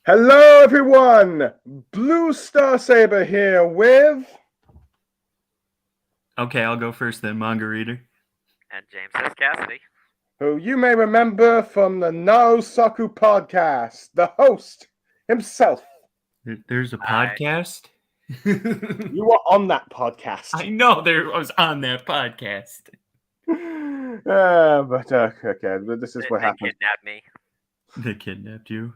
Hello, everyone! Blue Star Saber here with. Okay, I'll go first then, Mangaereader. And James says Cassidy. Who you may remember from the Naosaku podcast, the host himself. There's a Hi. podcast? You were on that podcast. I know I was on that podcast. Okay, but this is what They happened. kidnapped me. They kidnapped you.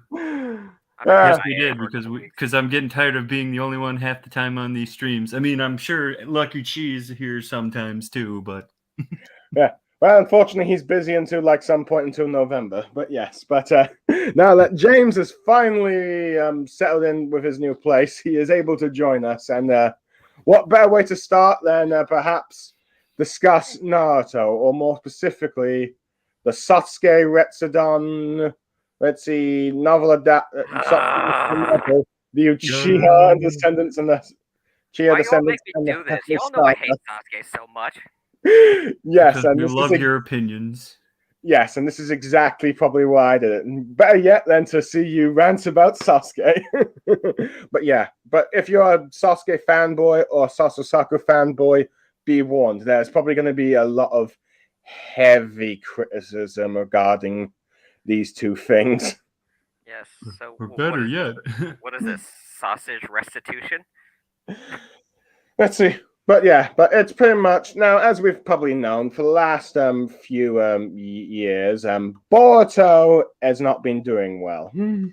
Yes, Yes, we did, because I'm getting tired of being the only one half the time on these streams. I mean, I'm sure Lucky Cheese here sometimes too, but yeah. Well, unfortunately, he's busy until like some point until November. But yes, now that James is finally settled in with his new place, he is able to join us. And what better way to start than perhaps discuss Naruto, or more specifically, the Sasuke Retsuden, let's see, novel adaptation, the Uchiha descendants and the Uchiha Why y'all descendants make me and do the this? Y'all know I hate Sasuke so much. Yes, because and we this love is your opinions. yes, and this is exactly probably why I did it. And better yet than to see you rant about Sasuke. but if you're a Sasuke fanboy or Sasuke fanboy, be warned. There's probably going to be a lot of heavy criticism regarding these two things. Yes. So Or better yet. what is this? Sausage restitution? Let's see. But it's pretty much now, as we've probably known for the last few years, Boruto has not been doing well. Who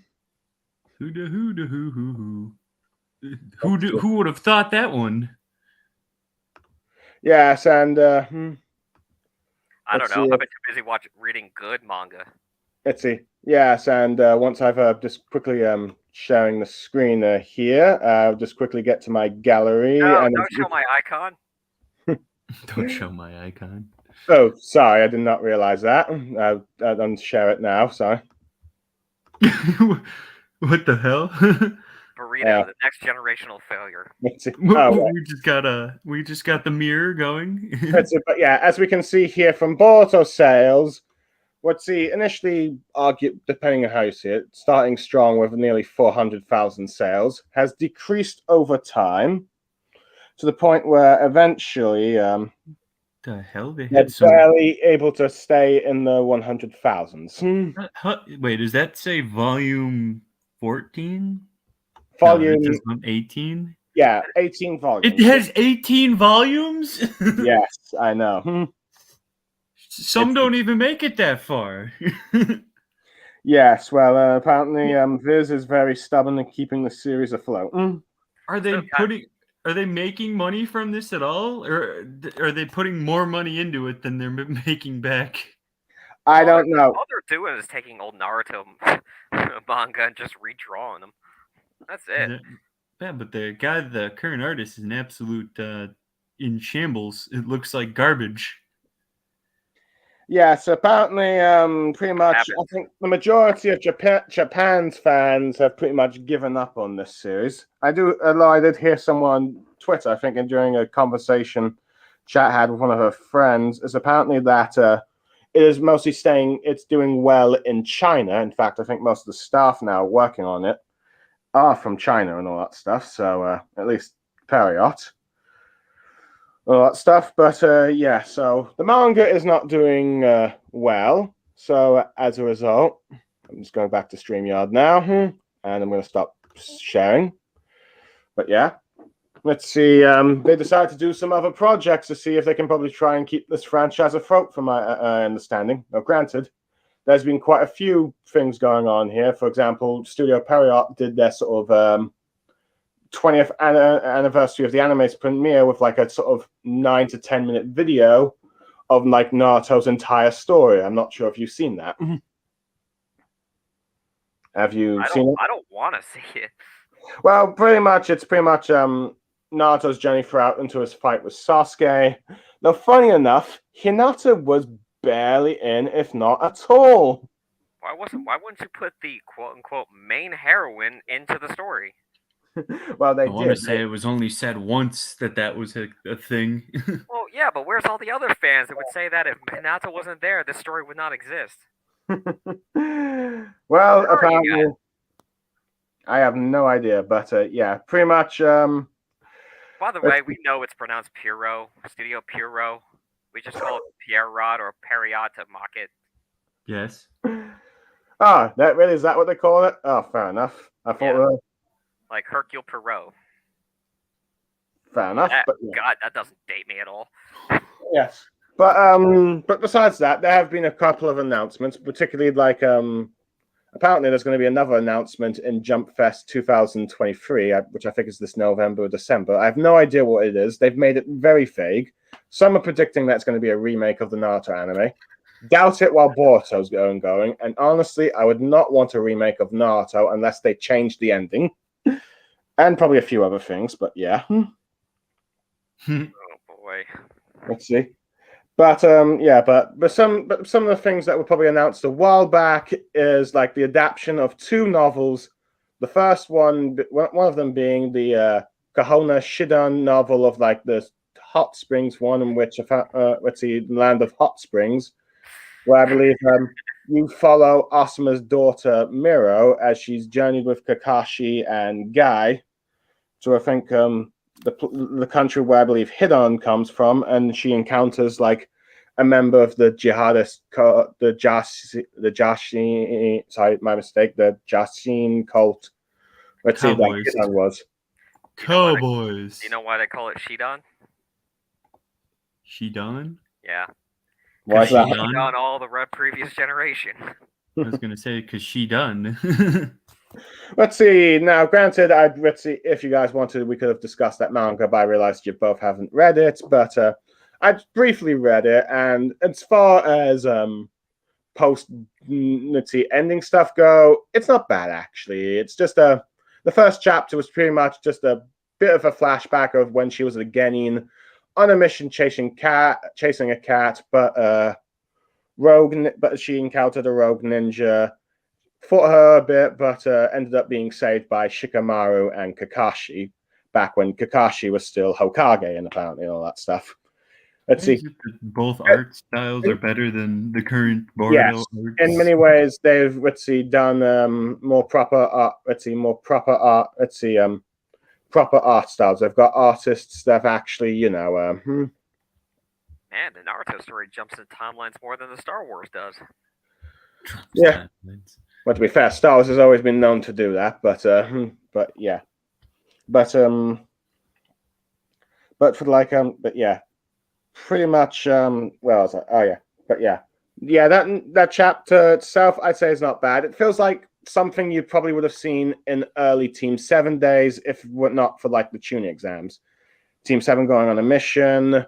would have thought that one? Yes, and I don't know. I've been too busy reading good manga. let's see. Yes, and once I've just quickly sharing the screen here, just quickly get to my gallery. No, and don't show my icon. Don't show my icon. Oh, sorry, I did not realize that. I'll unshare it now. Sorry. What the hell? Burrito, the next generational failure. Let's see. Oh, we just got the mirror going. let's see. But yeah, as we can see here from Boruto sales, let's see. Initially, depending on how you see it, starting strong with nearly 400,000 sales, has decreased over time to the point where eventually The hell they they're had some. barely able to stay in the 100,000s. Wait, does that say volume 14? Volume, 18. yeah, 18 volumes. It has 18 volumes. Yes, I know. Some don't even make it that far. Yes, well, apparently Viz is very stubborn in keeping the series afloat. Are they making money from this at all, or are they putting more money into it than they're making back? I don't know. All they're doing is taking old Naruto manga and just redrawing them. That's it. Yeah, but the current artist, is an absolute in shambles. It looks like garbage. Yes, apparently, pretty much, I think the majority of Japan's fans have pretty much given up on this series. I did hear someone on Twitter, I think, during a conversation chat had with one of her friends, is apparently that it is mostly it's doing well in China. In fact, I think most of the staff now working on it are from China and all that stuff. So at least Periot. All that stuff, but so the manga is not doing well. So as a result, I'm just going back to StreamYard now, and I'm going to stop sharing. But yeah, let's see. They decided to do some other projects to see if they can probably try and keep this franchise afloat, from my understanding. Now, granted, there's been quite a few things going on here. For example, Studio Periot did their sort of 20th anniversary of the anime's premiere with like a sort of 9 to 10 minute video of like Naruto's entire story. I'm not sure if you've seen that. Have you seen it? I don't want to see it. Well, it's pretty much Naruto's journey throughout into his fight with Sasuke. Now, funny enough, Hinata was barely in, if not at all. Why wouldn't you put the quote unquote main heroine into the story? Well, they I did. want to say it was only said once that was a thing. Well, yeah, but where's all the other fans that would say that if Hinata wasn't there, this story would not exist? Well, apparently, I have no idea, but yeah, pretty much. By the way, we know it's pronounced Puro, Studio Puro. We just call it Pierrot or Periot to mock it. Yes. Ah, that really is that what they call it? Oh, fair enough. I thought like Hercule Poirot. Fair enough. But yeah. God, that doesn't date me at all. Yes. But besides that, there have been a couple of announcements, particularly like apparently there's going to be another announcement in Jump Fest 2023, which I think is this November or December. I have no idea what it is. They've made it very vague. Some are predicting that it's going to be a remake of the Naruto anime. Doubt it while Boruto's going. And honestly, I would not want a remake of Naruto unless they change the ending. And probably a few other things, but yeah. Oh boy. Let's see. But some of the things that were probably announced a while back is like the adaptation of two novels. The first one of them being the Kahona Shidan novel of like the Hot Springs one, in which let's see, Land of Hot Springs, where I believe you follow Asuma's daughter Miro as she's journeyed with Kakashi and Guy. So I think the country where I believe Hidan comes from, and she encounters like a member of the jihadist, the Jashin. Sorry, my mistake. The Jashin cult. Let's see, like Hidan was. Cowboys. Do you know why they call it Shidan? Shidan? Yeah. Why is that? Shidan all the previous generation. I was gonna say because she done. Let's see. Now, granted, let's see if you guys wanted, we could have discussed that manga, but I realized you both haven't read it. But I briefly read it, and as far as post, let's see, ending stuff go, it's not bad actually. It's just the first chapter was pretty much just a bit of a flashback of when she was a genin on a mission chasing a cat, but she encountered a rogue ninja. Fought her a bit, but ended up being saved by Shikamaru and Kakashi back when Kakashi was still Hokage and apparently all that stuff. Let's see. Both art styles are better than the current Boruto yes, arts. in many ways, they've done more proper art. Proper art styles. They've got artists that have actually, Man, the Naruto story jumps in timelines more than the Star Wars does. Yeah. Well, to be fair, Star Wars has always been known to do that, but yeah, pretty much. That chapter itself, I'd say, is not bad. It feels like something you probably would have seen in early Team 7 days, if not for like the tuning exams. Team 7 going on a mission.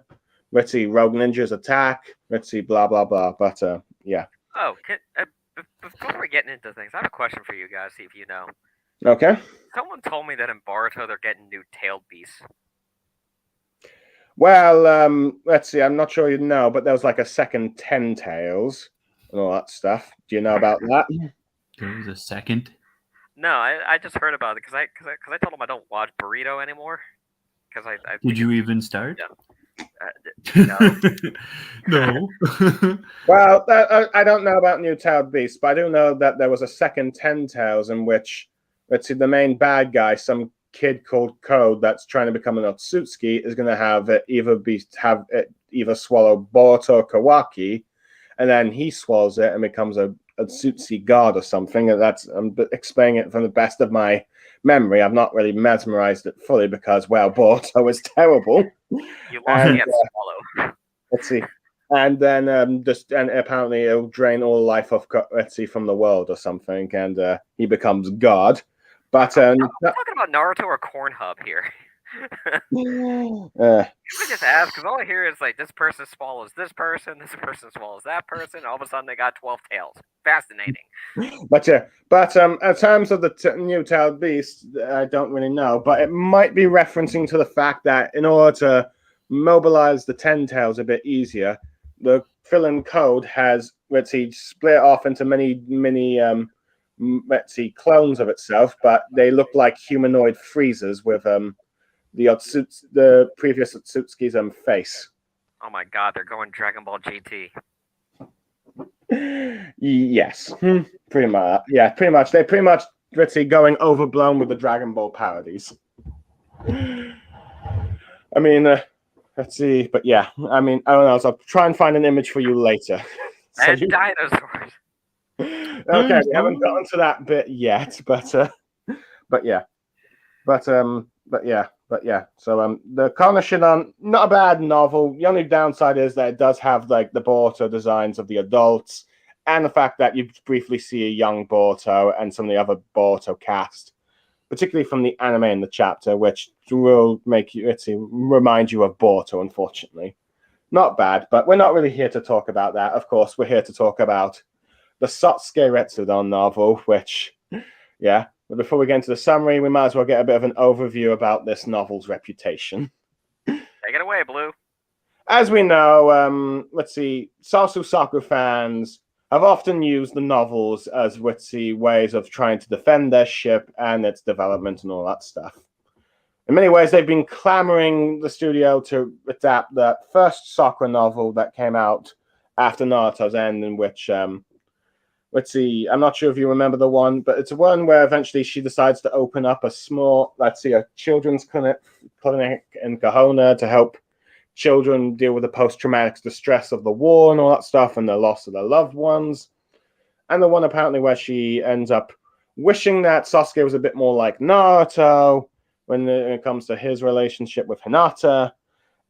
Let's see, Rogue Ninjas attack. Let's see, blah blah blah. But yeah. Oh, before we're getting into things, I have a question for you guys, see if you know. Okay. Someone told me that in Boruto they're getting new tailed beasts. Well, let's see. I'm not sure you know, but there was like a second 10 Tails and all that stuff. Do you know about that? There was a second? No, I just heard about it because I told them I don't watch Burrito anymore. Because I did you even start? Yeah. No. No. Well, I don't know about New Tailed Beast, but I do know that there was a second 10 Tails in which, let's see, the main bad guy, some kid called Code that's trying to become an Otsutsuki, is going to have it either swallow Boruto Kawaki, and then he swallows it and becomes a Otsutsuki god or something. And I'm explaining it from the best of my memory. I've not really mesmerized it fully because, well, Boruto is terrible. You lost me at swallow. Let's see. And then and apparently it'll drain all life of from the world or something, and he becomes God. But I'm talking about Naruto or Cornhub here. You just ask because all I hear is like this person swallows this person swallows that person. All of a sudden they got 12 tails. Fascinating. But in terms of the new tailed beast, I don't really know. But it might be referencing to the fact that in order to mobilize the 10 tails a bit easier, the villain Code has split off into many clones of itself, but they look like humanoid freezers with the previous Otsutsuki's face. Oh my god, they're going Dragon Ball GT. Yes, pretty much. Yeah, pretty much. They pretty much let's see, going overblown with the Dragon Ball parodies. I mean, let's see, but yeah, I mean, I don't know. So I'll try and find an image for you later. And dinosaurs. Okay, we haven't gotten to that bit yet, but yeah. So the Konoshidan, not a bad novel. The only downside is that it does have like the Boruto designs of the adults, and the fact that you briefly see a young Boruto and some of the other Boruto cast, particularly from the anime in the chapter, which will make you remind you of Boruto. Unfortunately, not bad, but we're not really here to talk about that. Of course, we're here to talk about the Sasuke Restsuden novel, which, yeah. But before we get into the summary, we might as well get a bit of an overview about this novel's reputation. Take it away, Blue. As we know, let's see, Sasuke fans have often used the novels as, let's see, ways of trying to defend their ship and its development and all that stuff. In many ways, they've been clamoring the studio to adapt that first Sakura novel that came out after Naruto's end, in which... let's see, I'm not sure if you remember the one, but it's one where eventually she decides to open up a small, let's see, a children's clinic in Kahona to help children deal with the post-traumatic distress of the war and all that stuff and the loss of their loved ones. And the one apparently where she ends up wishing that Sasuke was a bit more like Naruto when it comes to his relationship with Hinata.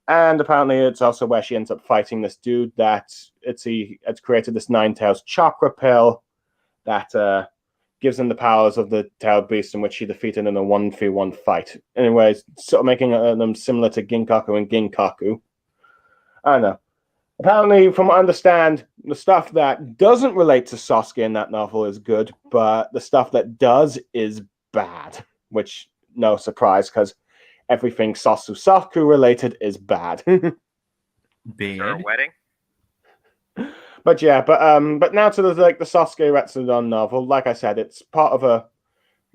And apparently it's also where she ends up fighting this dude that it's created this Nine-Tails chakra pill that gives him the powers of the tailed beast, in which she defeated in a 1v1 fight. Anyways, sort of making them similar to Ginkaku and Ginkaku. I don't know. Apparently, from what I understand, the stuff that doesn't relate to Sasuke in that novel is good, but the stuff that does is bad, which, no surprise, because everything Sasuke related is bad. Bad. Sure, wedding. But yeah, but now to the Sasuke Restsuden novel. Like I said, it's part of a,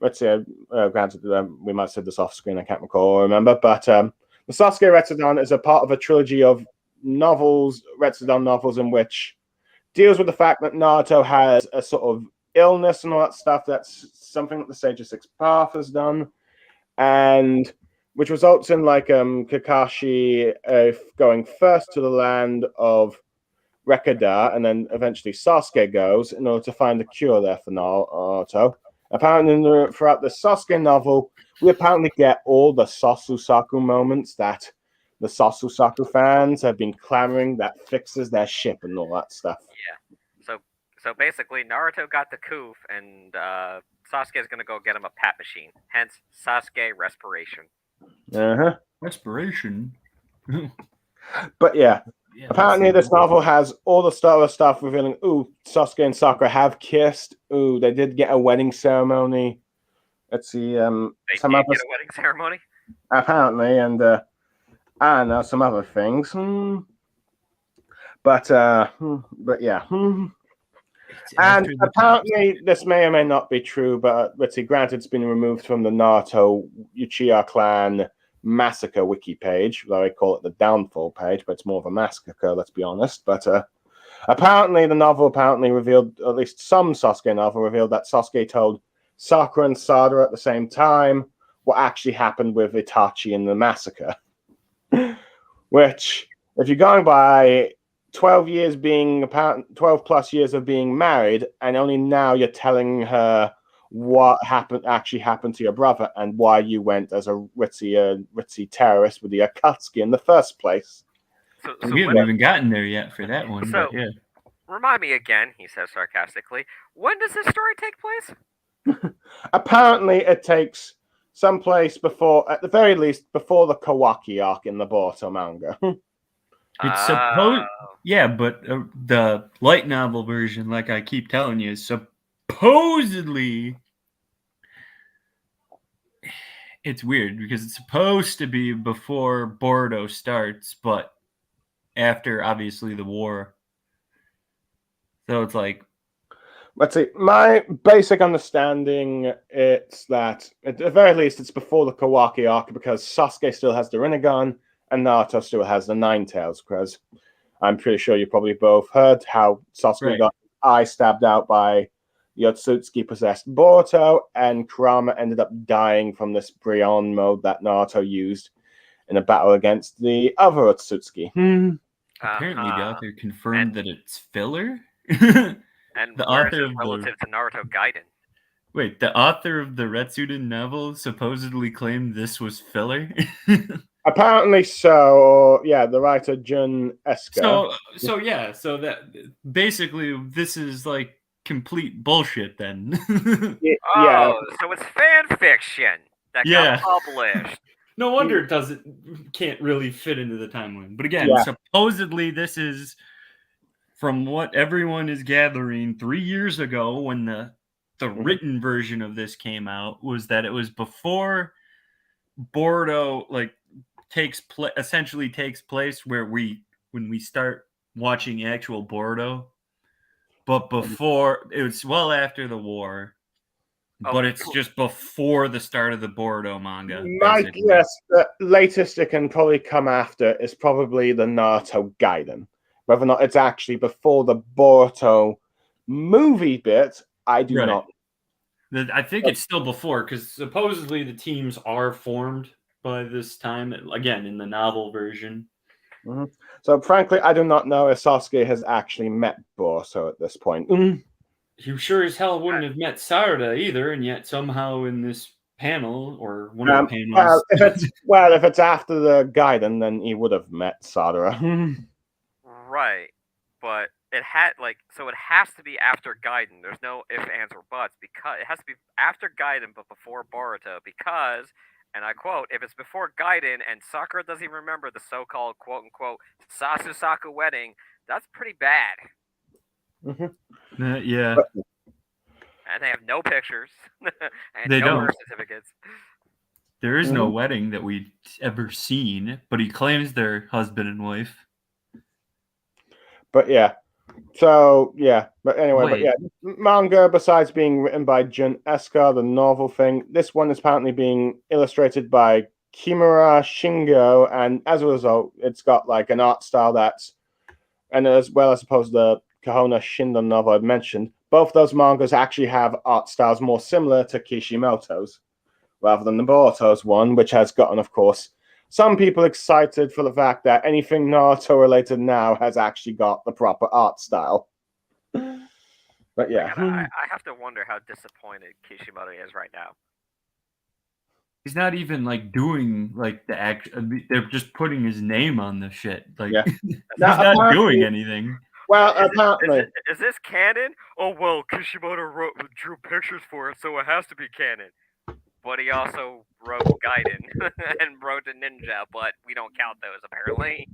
let's say, granted, we might have said this off screen, I can't recall or remember, but the Sasuke Restsuden is a part of a trilogy of novels, Restsuden novels, in which deals with the fact that Naruto has a sort of illness and all that stuff. That's something that the Sage of Six Path has done, and which results in like Kakashi going first to the land of Rekada, and then eventually Sasuke goes in order to find a cure there for Naruto. Apparently, throughout the Sasuke novel, we apparently get all the Sasuke moments that the Sasuke fans have been clamoring that fixes their ship and all that stuff. Yeah. So basically, Naruto got the coof, and Sasuke is gonna go get him a pat machine. Hence, Sasuke Respiration. Respiration. But yeah, apparently this novel has all the stuff revealing, ooh, Sasuke and Sakura have kissed. Ooh, they did get a wedding ceremony. Let's see, They did get a wedding ceremony? Apparently, and I don't know, some other things. But yeah. And apparently this may or may not be true, but let's see, granted, it's been removed from the Naruto Uchiha clan massacre wiki page, though I call it the downfall page, but it's more of a massacre, let's be honest. But apparently the novel revealed, at least some Sasuke novel revealed, that Sasuke told Sakura and Sada at the same time what actually happened with Itachi in the massacre. Which, if you're going by 12 plus years of being married, and only now you're telling her what actually happened to your brother and why you went as a ritzy terrorist with the Akatsuki in the first place. So we haven't even gotten there yet for that one. So, but yeah. Remind me again, he says sarcastically, when does this story take place? Apparently it takes someplace before, at the very least, before the Kawaki arc in the Boruto manga. It's supposed, yeah, but the light novel version, like I keep telling you, is supposedly, it's weird because it's supposed to be before Boruto starts, but after obviously the war. So it's like, let's see. My basic understanding is that at the very least it's before the Kawaki arc, because Sasuke still has the Rinnegan and Naruto still has the Nine-Tails, because I'm pretty sure you probably both heard how Sasuke got his eye stabbed out by Yotsutsuki possessed Boruto, and Kurama ended up dying from this Brion mode that Naruto used in a battle against the other Otsutsuki. Apparently, the author confirmed that it's filler. And the where author is it relative to Naruto Gaiden? Wait, the author of the Retsuden novel supposedly claimed this was filler? Apparently so. Yeah, the writer Jun Eska. So that basically this is like complete bullshit then. Yeah. So it's fan fiction that got published. No wonder it can't really fit into the timeline. But again, supposedly this is, from what everyone is gathering, 3 years ago when the written version of this came out, was that it was before Boruto essentially takes place when we start watching actual Boruto, but before, it was well after the war. But it's just before the start of the Boruto manga. My guess, the latest it can probably come after is probably the Naruto Gaiden. Whether or not it's actually before the Boruto movie bit, I do not. I think it's still before, because supposedly the teams are formed by this time, again, in the novel version. So, frankly, I do not know if Sasuke has actually met Boruto at this point. He sure as hell wouldn't have met Sarada either, and yet somehow in this panel, or one of the panels... if it's after the Gaiden, then he would have met Sarada. Right, but it has to be after Gaiden. There's no ifs, ands, or buts, because it has to be after Gaiden, but before Boruto, because, and I quote, if it's before Gaiden and Sakura doesn't even remember the so-called quote-unquote Sasuke wedding, that's pretty bad. Yeah. And they have no pictures. And they no don't. birth certificates. There is no wedding that we've ever seen, but he claims they're husband and wife. But yeah. So, yeah. But anyway, manga, besides being written by Jun Eska, the novel thing, this one is apparently being illustrated by Kimura Shingo, and as a result, it's got like an art style that's, and as well as opposed to the Kahona Shindo novel I mentioned, both those mangas actually have art styles more similar to Kishimoto's, rather than the Boruto's one, which has gotten, of course, some people excited for the fact that anything Naruto related now has actually got the proper art style. But yeah. I have to wonder how disappointed Kishimoto is right now. He's not even like doing like the act. They're just putting his name on the shit. Like he's not doing anything. Well, apparently, is this canon? Oh well, Kishimoto drew pictures for it, so it has to be canon. But he also wrote Gaiden and wrote a Ninja, but we don't count those apparently.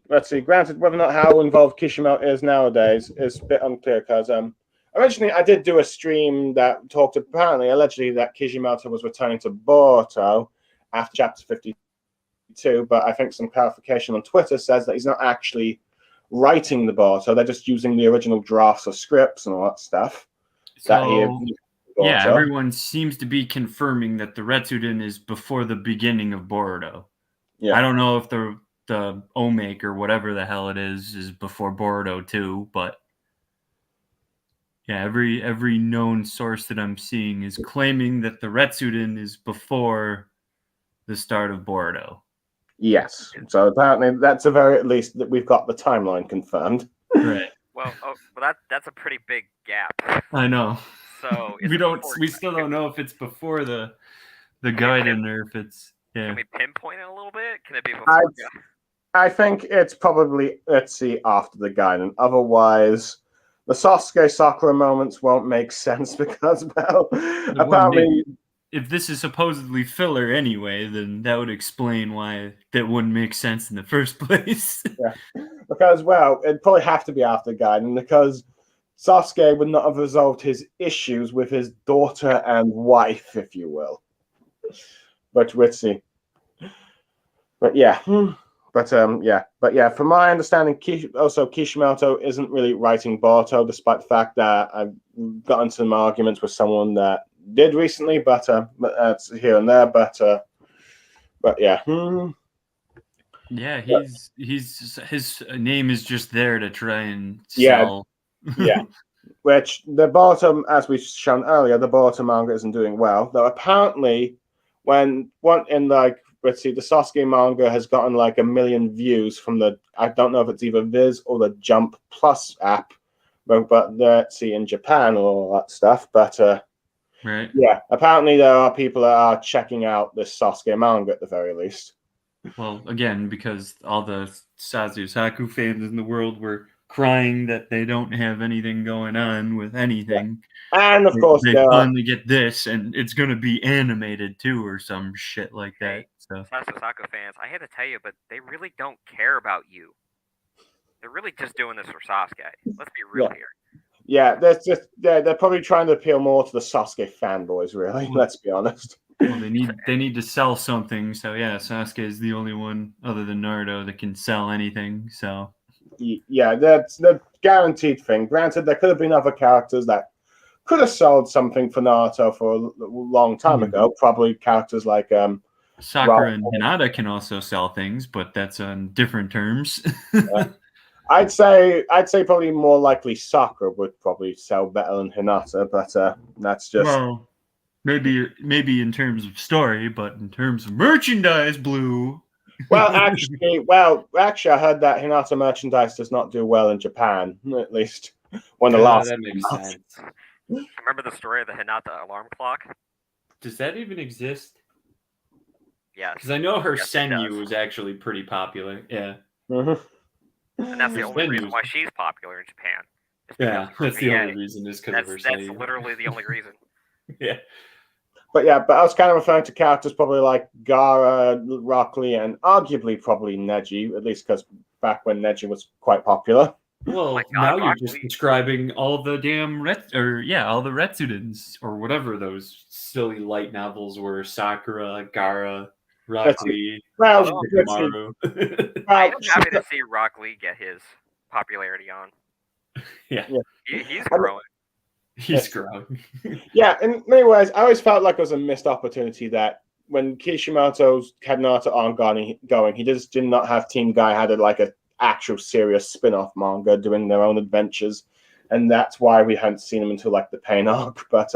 Let's see. Granted, whether or not how involved Kishimoto is nowadays is a bit unclear, because originally I did do a stream that talked allegedly that Kishimoto was returning to Boruto after chapter 52, but I think some clarification on Twitter says that he's not actually writing the Boruto. They're just using the original drafts of scripts and all that stuff. Everyone seems to be confirming that the Retsuden is before the beginning of Boruto. Yeah. I don't know if the Omake or whatever the hell it is before Boruto too, but yeah, every known source that I'm seeing is claiming that the Retsuden is before the start of Boruto. Yes. So apparently that's a very, at least that we've got the timeline confirmed. Right. Well, that's a pretty big gap. I know. So we still don't know if it's before the Gaiden or if it's Can we pinpoint it a little bit? Can it be before? I think it's probably, let's see, after the Gaiden. Otherwise, the Sasuke Sakura moments won't make sense because, well, apparently... If this is supposedly filler anyway, then that would explain why that wouldn't make sense in the first place. Yeah, because, well, it'd probably have to be after Gaiden, because Sasuke would not have resolved his issues with his daughter and wife, if you will. But we'll see. But yeah. But yeah, from my understanding, Kishimoto isn't really writing Boruto, despite the fact that I've gotten some arguments with someone that did recently, but that's here and there. But yeah. Yeah, his name is just there to try and Yeah, sell. yeah. Which the Boruto, as we've shown earlier, the Boruto manga isn't doing well. Though apparently, when one in like let's see, the Sasuke manga has gotten like 1 million views from the I don't know if it's either Viz or the Jump Plus app, but let's see in Japan or all that stuff. But Right. yeah, apparently there are people that are checking out this Sasuke manga at the very least. Well, again, because all the Sasuke fans in the world were crying that they don't have anything going on with anything. Yeah. And of course, they finally get this, and it's going to be animated too, or some shit like that. So, Sasuke fans, I had to tell you, but they really don't care about you. They're really just doing this for Sasuke. Let's be real here. Yeah, they're probably trying to appeal more to the Sasuke fanboys, really. Let's be honest. Well, they need to sell something, so yeah, Sasuke is the only one other than Naruto that can sell anything. So yeah, that's the guaranteed thing. Granted, there could have been other characters that could have sold something for Naruto for a long time ago. Probably characters like Sakura and Hinata can also sell things, but that's on different terms. I'd say probably more likely Sakura would probably sell better than Hinata, but that's just well, maybe in terms of story, but in terms of merchandise, Blue. Well, actually, I heard that Hinata merchandise does not do well in Japan, at least when the last. That makes sense. Remember the story of the Hinata alarm clock? Does that even exist? Yeah, because I know her Senyu was actually pretty popular. Yeah. Mm-hmm. And that's the only reason why she's popular in Japan. Yeah, that's the only reason is because of her That's literally the only reason. Yeah. But I was kind of referring to characters probably like Gaara, Rock Lee, and arguably probably Neji, at least because back when Neji was quite popular. Well, now you're just describing all the damn all the Retsudens, or whatever those silly light novels were. Sakura, Gaara, Rock Lee, Shikamaru. I'm happy to see Rock Lee get his popularity on. Yeah. He's growing. He's growing. Yeah, in many ways, I always felt like it was a missed opportunity that when Kishimoto's had Naruto going, he just did not have Team Guy had an actual serious spin-off manga doing their own adventures, and that's why we hadn't seen them until like the Pain arc. But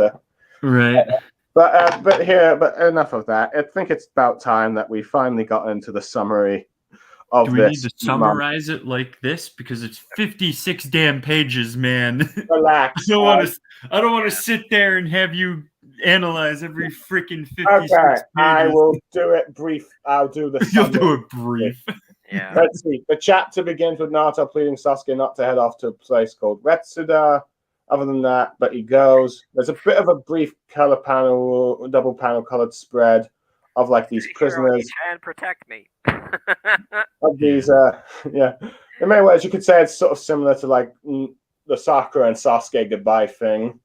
right. But enough of that. I think it's about time that we finally got into the summary of this. Do we need to summarize it like this because it's 56 damn pages, man? Relax. I don't want to sit there and have you analyze every freaking 56 pages. I will do it brief. I'll do the You'll do it brief. Yeah. Let's see. The chapter begins with Naruto pleading Sasuke not to head off to a place called Retsuda. Other than that, but he goes. There's a bit of a brief color panel, double panel colored spread of like these prisoners. And protect me. Of these, in many ways, you could say it's sort of similar to like the Sakura and Sasuke goodbye thing.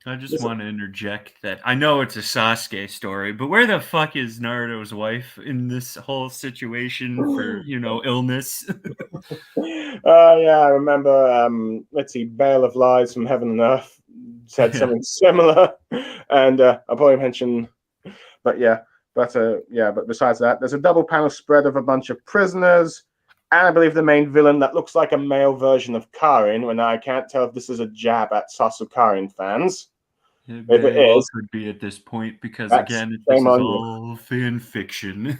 I just want to interject that I know it's a Sasuke story, but where the fuck is Naruto's wife in this whole situation for, illness? I remember, let's see, Bale of Lies from Heaven and Earth said something similar. And I'll probably mention, but besides that, there's a double panel spread of a bunch of prisoners. And I believe the main villain that looks like a male version of Karin, when I can't tell if this is a jab at Sasuke fans. It very could be at this point because, again, this is all fan fiction.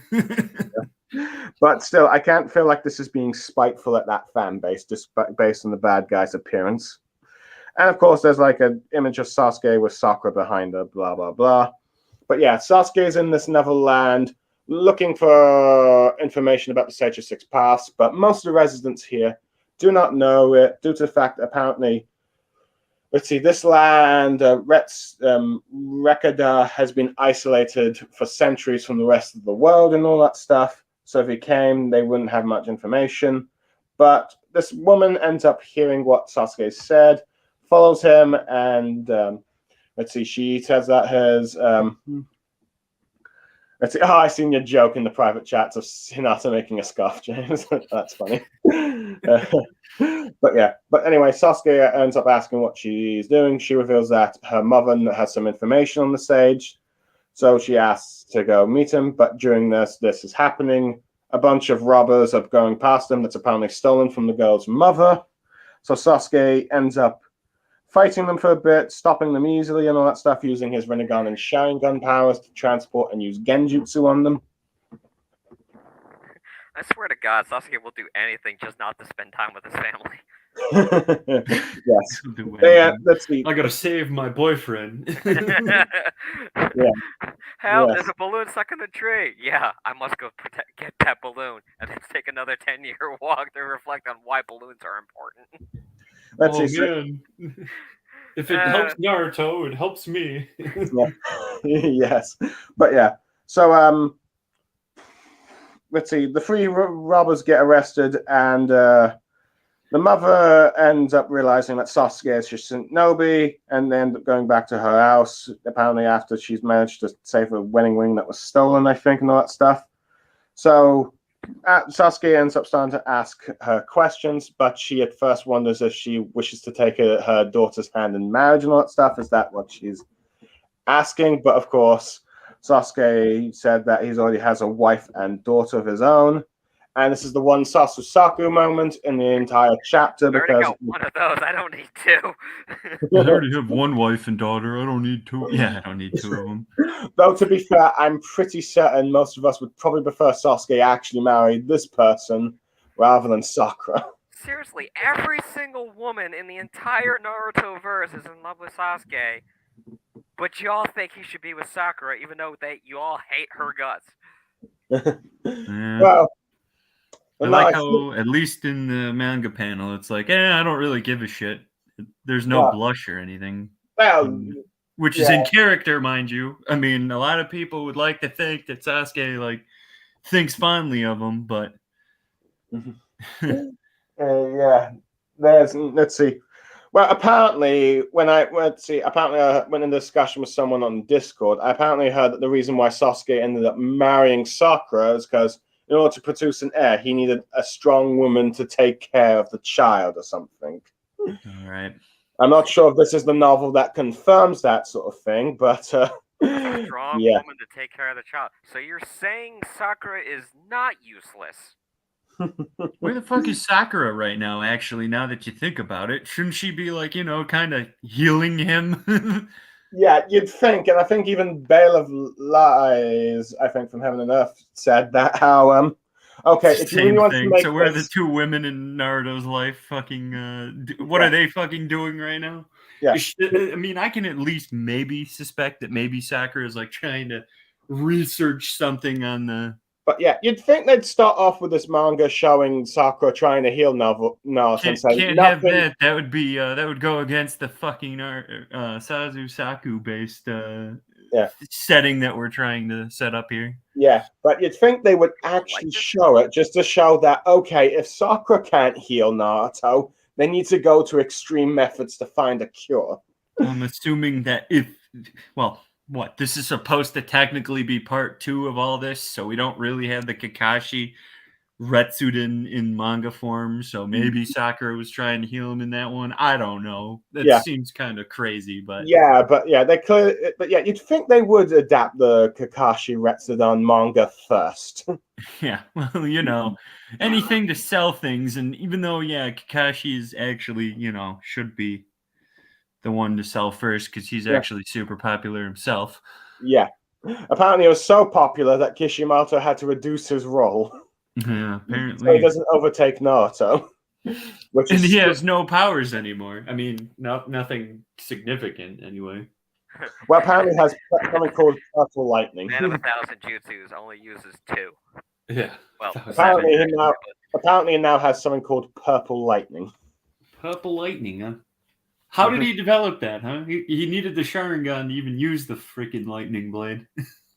But still, I can't feel like this is being spiteful at that fan base, just based on the bad guy's appearance. And of course, there's like an image of Sasuke with Sakura behind her, blah, blah, blah. But yeah, Sasuke is in this Neverland looking for information about the Sage of Six Paths, but most of the residents here do not know it due to the fact that apparently, let's see, this land, Rekada, has been isolated for centuries from the rest of the world and all that stuff. So if he came, they wouldn't have much information. But this woman ends up hearing what Sasuke said, follows him, and she says that his... I seen your joke in the private chats of Hinata making a scarf, James. That's funny. But anyway, Sasuke ends up asking what she's doing. She reveals that her mother has some information on the Sage, so she asks to go meet him. But during this is happening, a bunch of robbers are going past them that's apparently stolen from the girl's mother. So Sasuke ends up fighting them for a bit, stopping them easily and all that stuff, using his Rinnegan and Sharingan powers to transport and use Genjutsu on them. I swear to God, Sasuke will do anything just not to spend time with his family. Yes. Let's see. I gotta save my boyfriend. Help, there's a balloon stuck in the tree. Yeah, I must go get that balloon and then take another 10-year walk to reflect on why balloons are important. Let's see. Man. If it helps Naruto, it helps me. Yes. But yeah. So let's see. The 3 robbers get arrested, and the mother ends up realizing that Sasuke is Shinobi, and they end up going back to her house, apparently after she's managed to save a wedding ring that was stolen, I think, and all that stuff. So Sasuke ends up starting to ask her questions, but she at first wonders if she wishes to take her daughter's hand in marriage and all that stuff. Is that what she's asking? But of course, Sasuke said that he already has a wife and daughter of his own. And this is the one Sasusaku moment in the entire chapter because I got one of those. I don't need 2. I already have 1 wife and daughter. I don't need 2. Yeah, I don't need 2 of them. Though to be fair, I'm pretty certain most of us would probably prefer Sasuke actually married this person rather than Sakura. Seriously, every single woman in the entire Naruto verse is in love with Sasuke, but y'all think he should be with Sakura, even though you all hate her guts. Well. I like how, at least in the manga panel, it's like, I don't really give a shit. There's no blush or anything. Well, which is in character, mind you. I mean, a lot of people would like to think that Sasuke, thinks fondly of him, but... let's see. Well, apparently, when I went in discussion with someone on Discord, I apparently heard that the reason why Sasuke ended up marrying Sakura is because in order to produce an heir, he needed a strong woman to take care of the child or something. All right. I'm not sure if this is the novel that confirms that sort of thing, but... a strong woman to take care of the child. So you're saying Sakura is not useless? Where the fuck is Sakura right now, actually, now that you think about it? Shouldn't she be, kind of healing him? Yeah, you'd think, and I think even Bale of Lies, I think from Heaven and Earth, said that how okay, if you really want to make so where are the 2 women in Naruto's life fucking what are they fucking doing right now? Yeah, I mean, I can at least maybe suspect that maybe Sakura is trying to research something on the. But yeah, you'd think they'd start off with this manga showing Sakura trying to heal Naruto and say can't nothing. Have that. That would be that would go against the fucking Sasusaku based setting that we're trying to set up here. Yeah, but you'd think they would actually show it just to show that okay, if Sakura can't heal Naruto, they need to go to extreme methods to find a cure. I'm assuming that what? This is supposed to technically be part 2 of all this, so we don't really have the Kakashi Retsuden in manga form, so maybe Sakura was trying to heal him in that one. I don't know. That seems kind of crazy, but... you'd think they would adapt the Kakashi Retsuden manga first. Yeah, well, anything to sell things, and even though, Kakashi is actually, should be the one to sell first because he's actually super popular himself. Yeah. Apparently it was so popular that Kishimoto had to reduce his role. Yeah, apparently. So he doesn't overtake Naruto. And he has no powers anymore. I mean, nothing significant anyway. Well, apparently he has something called Purple Lightning. Man of 1,000 jutsus only uses 2. Yeah. Well, apparently he now has something called Purple Lightning. Purple Lightning, huh? How did he develop that, huh? He needed the Sharingan to even use the freaking lightning blade.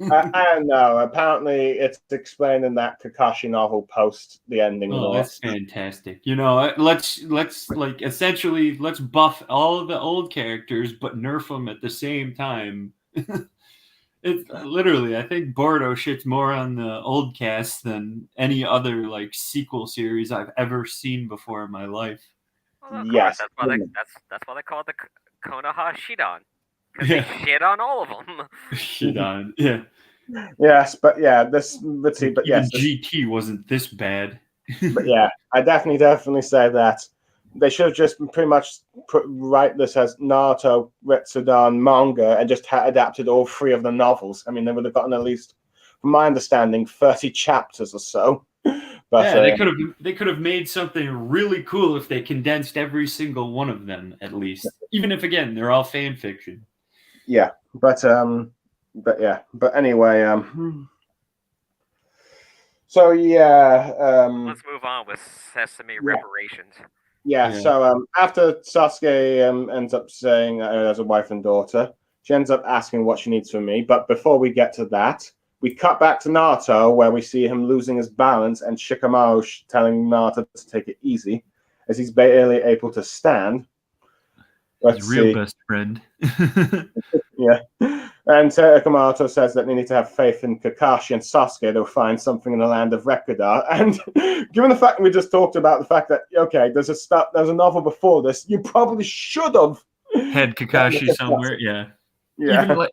I don't know. Apparently, it's explained in that Kakashi novel post the ending. Oh, that's fantastic. Let's essentially let's buff all of the old characters, but nerf them at the same time. It's literally, I think Boruto shits more on the old cast than any other sequel series I've ever seen before in my life. Well, yes, that's why they call it the Konoha Shidan. Because they shit on all of them. Shit on, yeah. Yes, but yeah, let's see, but even yes, GT wasn't this bad. but yeah, I definitely say that they should have just pretty much write this as Naruto Restuden Manga and just adapted all 3 of the novels. I mean, they would have gotten at least, from my understanding, 30 chapters or so. But yeah, they could have made something really cool if they condensed every single one of them, at least. Even if, again, they're all fan fiction. Yeah, but anyway, so yeah, let's move on with Sesame reparations. Yeah, so after Sasuke ends up saying as a wife and daughter, she ends up asking what she needs from me. But before we get to that, we cut back to Naruto, where we see him losing his balance and Shikamaru telling Naruto to take it easy, as he's barely able to stand. His real best friend. Yeah. And Shikamaru says that they need to have faith in Kakashi and Sasuke to find something in the land of Mangaereader. And given the fact we just talked about the fact that, okay, there's a novel before this, you probably should have had Kakashi somewhere. Yeah.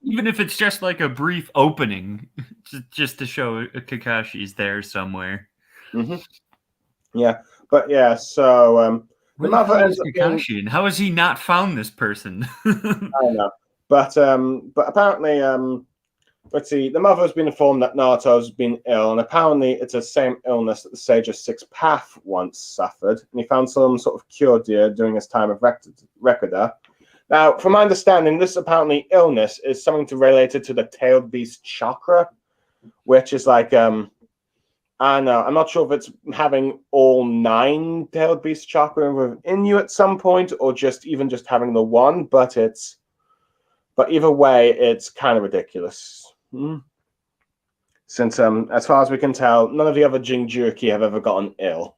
Even if it's just like a brief opening, just to show Kakashi's there somewhere. Mm-hmm. Yeah, but yeah, so the mother ends up Kakashi, and how has he not found this person? I don't know, but apparently, let's see, the mother has been informed that Naruto's been ill, and apparently it's the same illness that the Sage of Sixth Path once suffered, and he found some sort of cure during his time of Mangaereader. Now, from my understanding, this apparently illness is something related to the tailed beast chakra, which is like I don't know. I'm not sure if it's having all 9 tailed beast chakra within you at some point, or just having the one. But either way, it's kind of ridiculous. Since as far as we can tell, none of the other Jinchuriki have ever gotten ill.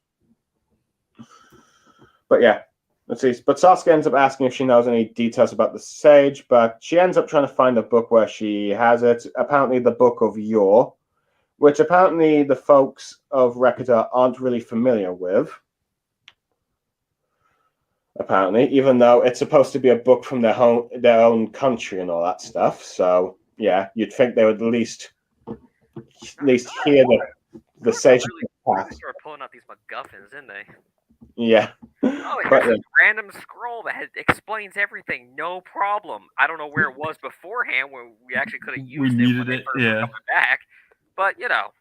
But yeah. Let's see. But Sasuke ends up asking if she knows any details about the Sage, but she ends up trying to find a book where she has it. Apparently, the Book of Yore, which apparently the folks of Mangaereader aren't really familiar with. Apparently, even though it's supposed to be a book from their own country and all that stuff. So yeah, you'd think they would at least hear the Sage. Really started pulling out these MacGuffins, didn't they? Yeah. Oh, here's a random scroll that explains everything. No problem. I don't know where it was beforehand when we actually could have used it when they first were coming back. But, you know.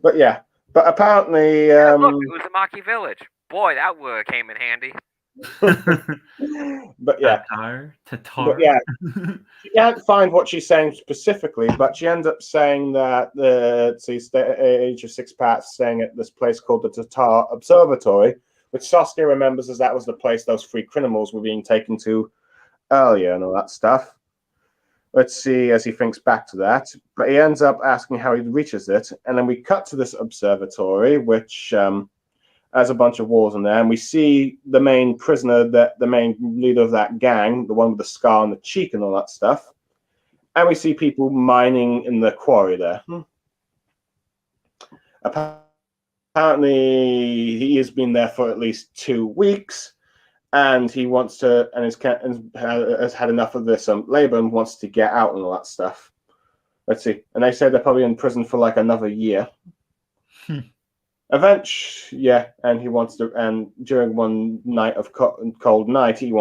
But yeah. But apparently... look, it was the Maki Village. Boy, that would have came in handy. But yeah. Tatar. But yeah. She can't find what she's saying specifically, but she ends up saying that the Age of Six Paths staying at this place called the Tatar Observatory, which Sasuke remembers as that was the place those 3 criminals were being taken to earlier and all that stuff. Let's see as he thinks back to that. But he ends up asking how he reaches it, and then we cut to this observatory, which has a bunch of walls in there, and we see the main prisoner, the main leader of that gang, the one with the scar on the cheek and all that stuff. And we see people mining in the quarry there. Apparently, he has been there for at least 2 weeks, and he wants to, and has had enough of this labor and wants to get out and all that stuff. Let's see. And they say they're probably in prison for like another year. Eventually, yeah, and he wants to, and during one night of cold night, he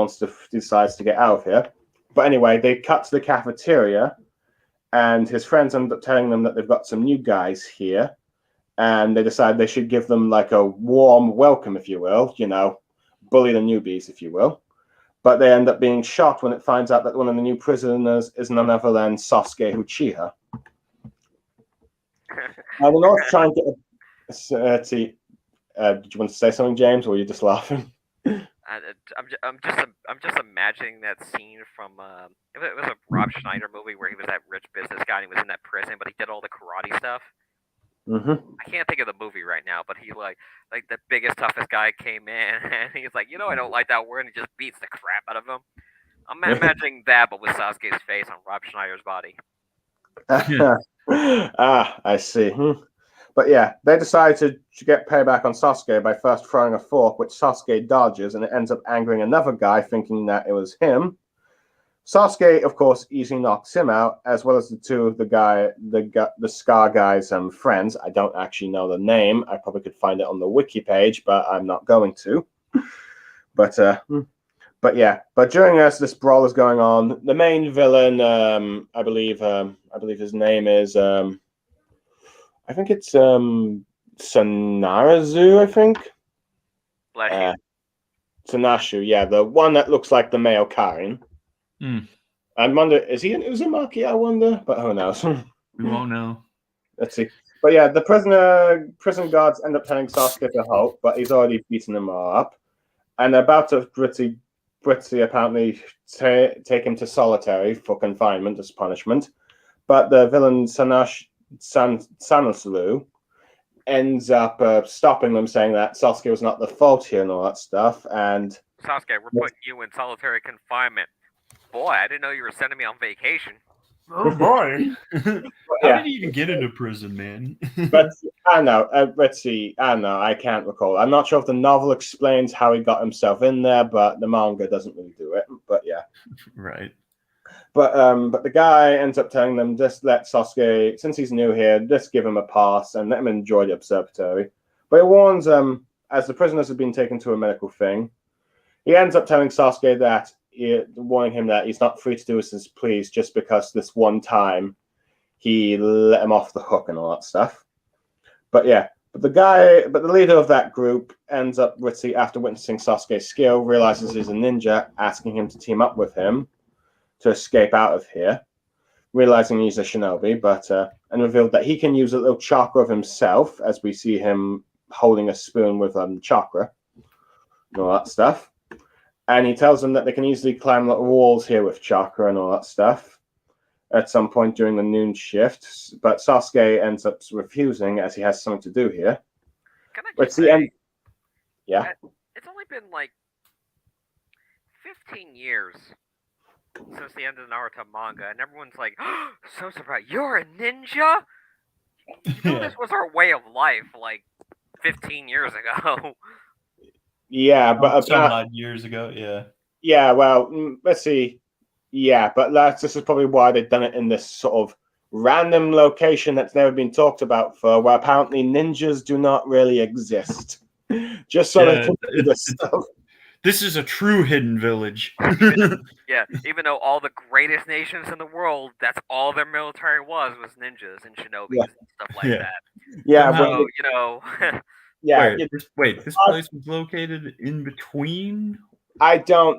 decides to get out of here. But anyway, they cut to the cafeteria, and his friends end up telling them that they've got some new guys here, and they decide they should give them like a warm welcome, if you will, bully the newbies, if you will. But they end up being shocked when it finds out that one of the new prisoners is none other than Sasuke Uchiha. And they're not trying to... let's see. Did you want to say something, James, or are you just laughing? I'm just imagining that scene from it was a Rob Schneider movie where he was that rich business guy and he was in that prison, but he did all the karate stuff. Mm-hmm. I can't think of the movie right now, but he like the biggest, toughest guy came in, and he's like, I don't like that word, and he just beats the crap out of him. I'm imagining that, but with Sasuke's face on Rob Schneider's body. I see. But yeah, they decide to get payback on Sasuke by first throwing a fork, which Sasuke dodges, and it ends up angering another guy, thinking that it was him. Sasuke, of course, easily knocks him out, as well as the two of the Scar guy's friends. I don't actually know the name. I probably could find it on the wiki page, but I'm not going to. But yeah. But during this brawl is going on, the main villain, I believe his name is, I think it's Sanarazu. I think. Sanashu, yeah, the one that looks like the male Karin. I wonder, is he an Uzumaki? I wonder, but who knows? We won't know. Let's see. But yeah, the prison guards end up telling Sasuke to halt, but he's already beaten them all up, and they're about to pretty apparently take him to solitary for confinement as punishment. But the villain Sanasulu ends up stopping them, saying that Sasuke was not the fault here and all that stuff. And Sasuke, we're putting you in solitary confinement. Boy, I didn't know you were sending me on vacation. Oh boy! How did he even get into prison, man? But I don't know. Let's see. I don't know. I can't recall. I'm not sure if the novel explains how he got himself in there, but the manga doesn't really do it. But yeah, right. But the guy ends up telling them, just let Sasuke, since he's new here, just give him a pass and let him enjoy the observatory. But he warns as the prisoners have been taken to a medical thing, he ends up telling Sasuke that, warning him that he's not free to do as he please just because this one time he let him off the hook and all that stuff. But yeah, but the leader of that group ends up, after witnessing Sasuke's skill, realizes he's a ninja, asking him to team up with him to escape out of here, realizing he's a shinobi, and revealed that he can use a little chakra of himself, as we see him holding a spoon with chakra and all that stuff. And he tells them that they can easily climb the walls here with chakra and all that stuff at some point during the noon shift. But Sasuke ends up refusing, as he has something to do here. Can I just say, yeah? It's only been like 15 years since the end of the Naruto manga, and everyone's like, oh, so surprised, you're a ninja? You know, this was our way of life like 15 years ago. Yeah, but some odd years ago, yeah. Yeah, well, let's see. Yeah, but this is probably why they've done it in this sort of random location that's never been talked about for, where apparently ninjas do not really exist. Just so they can do this stuff. This is a true hidden village. Even though all the greatest nations in the world, that's all their military was ninjas and shinobis and stuff like that. Yeah, so, you know. Yeah. Wait, this place was located in between? I don't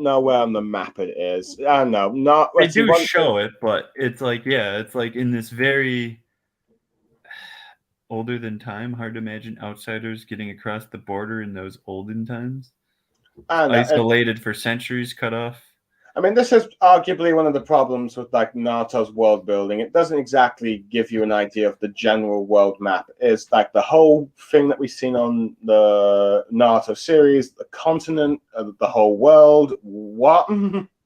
know where on the map it is. I don't know. They do show it, but it's like, it's like in this very older than time. Hard to imagine outsiders getting across the border in those olden times. Isolated for centuries, cut off. I mean, this is arguably one of the problems with like Naruto's world building. It doesn't exactly give you an idea of the general world map. It's like the whole thing that we've seen on the Naruto series, the continent, the whole world. What?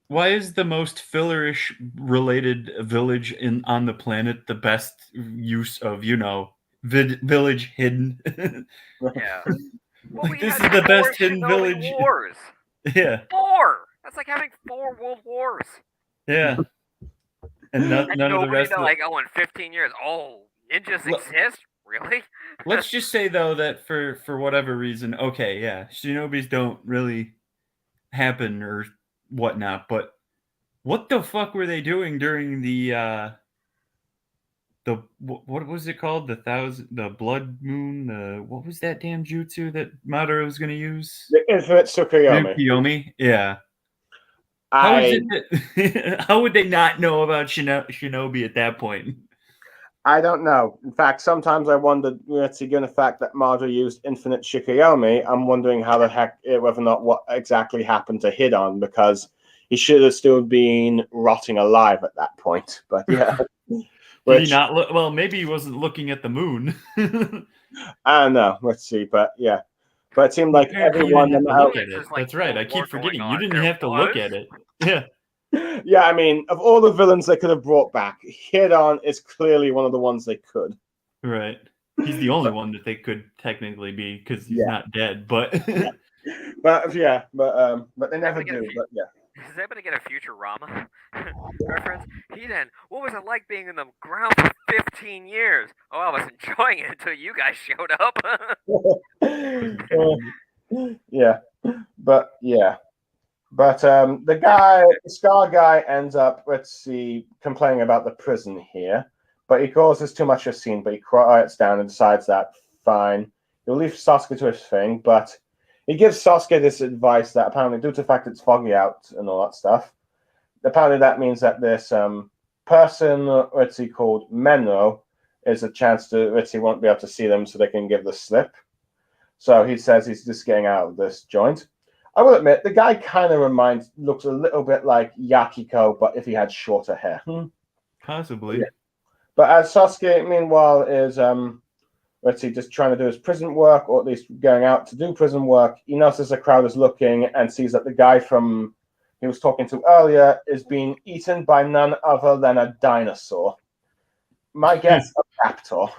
Why is the most fillerish related village on the planet the best use of, village hidden? Yeah. Well, this is the best hidden village. Wars. Yeah. 4. That's like having 4 world wars. Yeah. And none of the rest. Like, in 15 years, ninjas exist? Really? Let's just say though that for whatever reason, shinobis don't really happen or whatnot. But what the fuck were they doing during the what was it called? The blood moon. What was that damn jutsu that Madara was going to use? The infinite Tsukuyomi. Yeah. How would they not know about Shinobi at that point? I don't know. In fact, sometimes I wondered, given the fact that Madara used infinite Shikoyomi, I'm wondering how the heck, whether or not what exactly happened to Hidan, because he should have still been rotting alive at that point. But yeah. Did he not look? Well, maybe he wasn't looking at the moon. I don't know. Let's see. But yeah. But it seemed like everyone... That's right. I keep forgetting. You didn't have to look at it. Yeah. Yeah, I mean, of all the villains they could have brought back, Hidan is clearly one of the ones they could. Right. He's the only one that they could technically be, because he's not dead. But but they never do. But yeah. Does anybody get a Futurama reference? What was it like being in the ground for 15 years? Oh, I was enjoying it until you guys showed up. Yeah, but the Scar guy ends up, complaining about the prison here, but he causes too much of a scene. But he quiets down and decides that fine, he'll leave Sasuke to his thing, but he gives Sasuke this advice that apparently, due to the fact it's foggy out and all that stuff, apparently that means that this person, called Menro, is a chance to, he won't be able to see them, so they can give the slip. So he says he's just getting out of this joint. I will admit, the guy kind of looks a little bit like Yakiko, but if he had shorter hair. Possibly. Yeah. But as Sasuke, meanwhile, is just trying to do his prison work, or at least going out to do prison work, he notices the crowd is looking and sees that the guy from he was talking to earlier is being eaten by none other than a dinosaur. My guess, a raptor.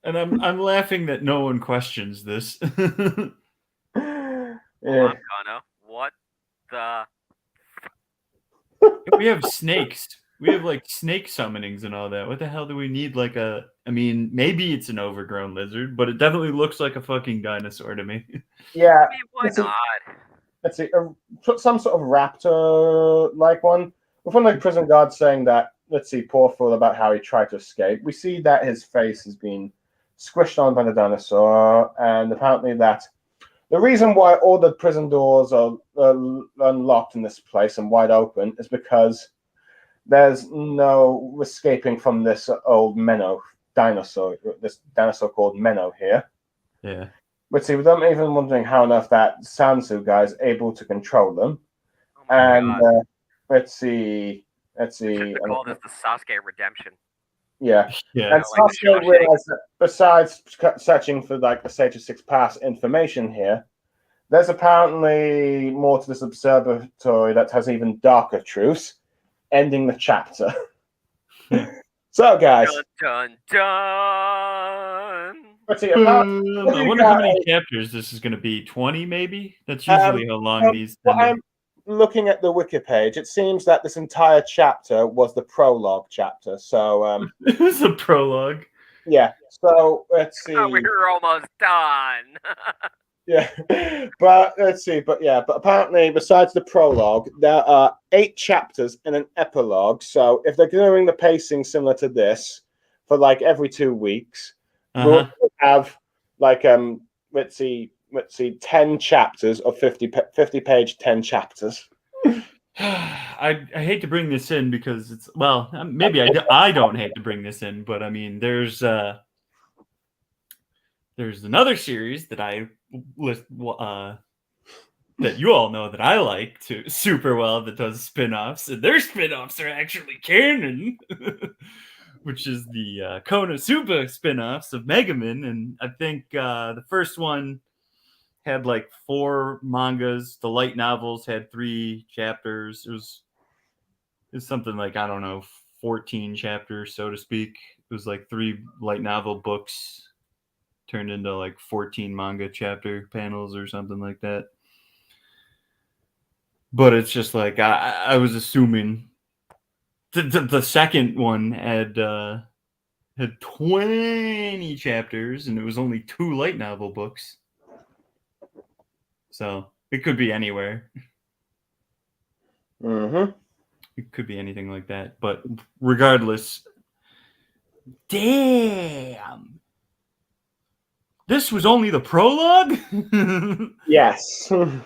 And I'm laughing that no one questions this. Yeah. What the? We have snakes. We have like snake summonings and all that. What the hell do we need? I mean, maybe it's an overgrown lizard, but it definitely looks like a fucking dinosaur to me. Yeah. I mean, why not? Let's see, some sort of raptor-like one. With one of the prison guards saying that, poor fool, about how he tried to escape. We see that his face has been squished on by the dinosaur, and apparently that the reason why all the prison doors are unlocked in this place and wide open is because there's no escaping from this old Menno dinosaur, this dinosaur called Menno here. Yeah. But see, I'm even wondering how on earth that Sansu guy is able to control them. Oh and let's see. We call this the Sasuke redemption. Yeah. Yeah. And Sasuke realized that besides searching for the Sage of Six Paths information here, there's apparently more to this observatory that has even darker truths, ending the chapter. So, guys. Dun, dun, dun. Let's see, I wonder how many chapters this is going to be. 20, maybe? That's usually how long these tend to... I'm looking at the wiki page. It seems that this entire chapter was the prologue chapter. So it was a prologue. Yeah. So let's see. Oh, we're almost done. Yeah, but let's see. But apparently, besides the prologue, there are 8 chapters and an epilogue. So if they're doing the pacing similar to this for every 2 weeks, we'll have let's see, 10 chapters of 50 page 10 chapters. I hate to bring this in because it's maybe I don't hate to bring this in, but I mean there's another series that I that you all know that I like super well that does spin-offs, and their spin-offs are actually canon, which is the Konosuba spin-offs of Megaman, and I think the first one had 4 mangas. The light novels had 3 chapters. It was something I don't know, 14 chapters, so to speak. It was 3 light novel books turned into 14 manga chapter panels or something like that. But it's just I was assuming the second one had 20 chapters, and it was only 2 light novel books. So it could be anywhere. It could be anything like that. But regardless, damn. This was only the prologue? Yes. What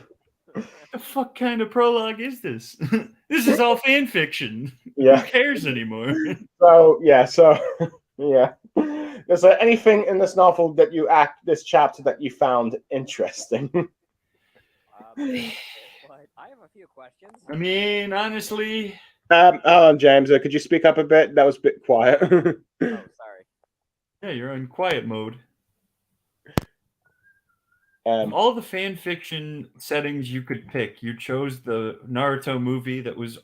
the fuck kind of prologue is this? This is all fan fiction. Yeah. Who cares anymore? So yeah. Is there anything in this novel this chapter that you found interesting? I have a few questions. I mean, honestly. Hold on, James. Could you speak up a bit? That was a bit quiet. Oh, sorry. Yeah, you're in quiet mode. All the fan fiction settings you could pick, you chose the Naruto movie that was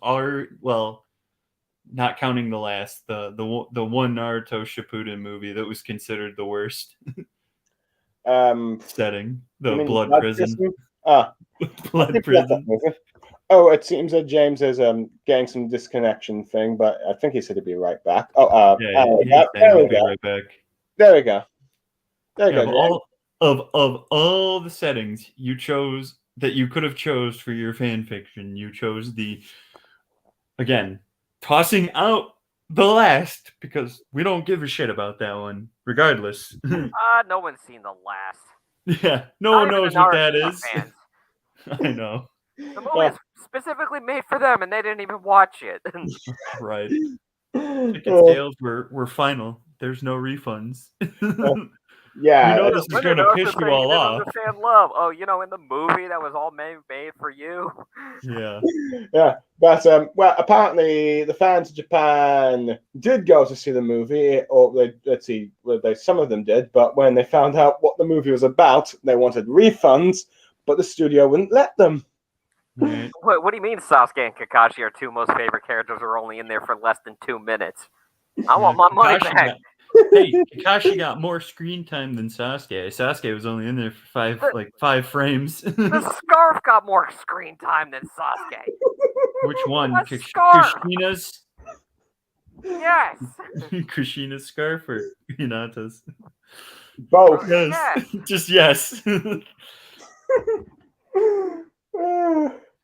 not counting the last, the one Naruto Shippuden movie that was considered the worst setting, the blood prison. Blood prison. Oh, it seems that James is getting some disconnection thing, but I think he said he'd be right back. Yeah, there we be go. right back. There we go. There you Yeah, go. of all the settings you chose that you could have chose for your fan fiction, you chose again, tossing out the last because we don't give a shit about that one, regardless. No one's seen the last. Yeah, no Not one even knows the what that Naruto is. fans. I know. The movie is specifically made for them, and they didn't even watch it. Right. Ticket sales were final. There's no refunds. Yeah, we know this is going to piss you all off. Understand love. Oh, in the movie that was all made for you. Yeah. Yeah, but well, apparently the fans of Japan did go to see the movie, or some of them did. But when they found out what the movie was about, they wanted refunds, but the studio wouldn't let them. Right. What do you mean Sasuke and Kakashi are two most favorite characters who are only in there for less than 2 minutes? I want my money back. Kakashi got more screen time than Sasuke. Sasuke was only in there for 5 frames. The scarf got more screen time than Sasuke. Which one? Kushina's? Yes. Kushina's scarf or Hinata's? Both. Yes. Just yes.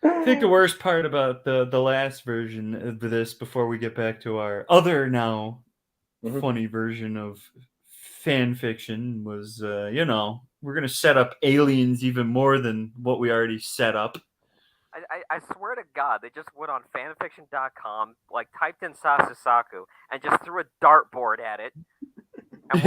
I think the worst part about the last version of this, before we get back to our other now funny version of fan fiction, was we're gonna set up aliens even more than what we already set up. I swear to God, they just went on fanfiction.com, typed in Sasasaku, and just threw a dartboard at it. And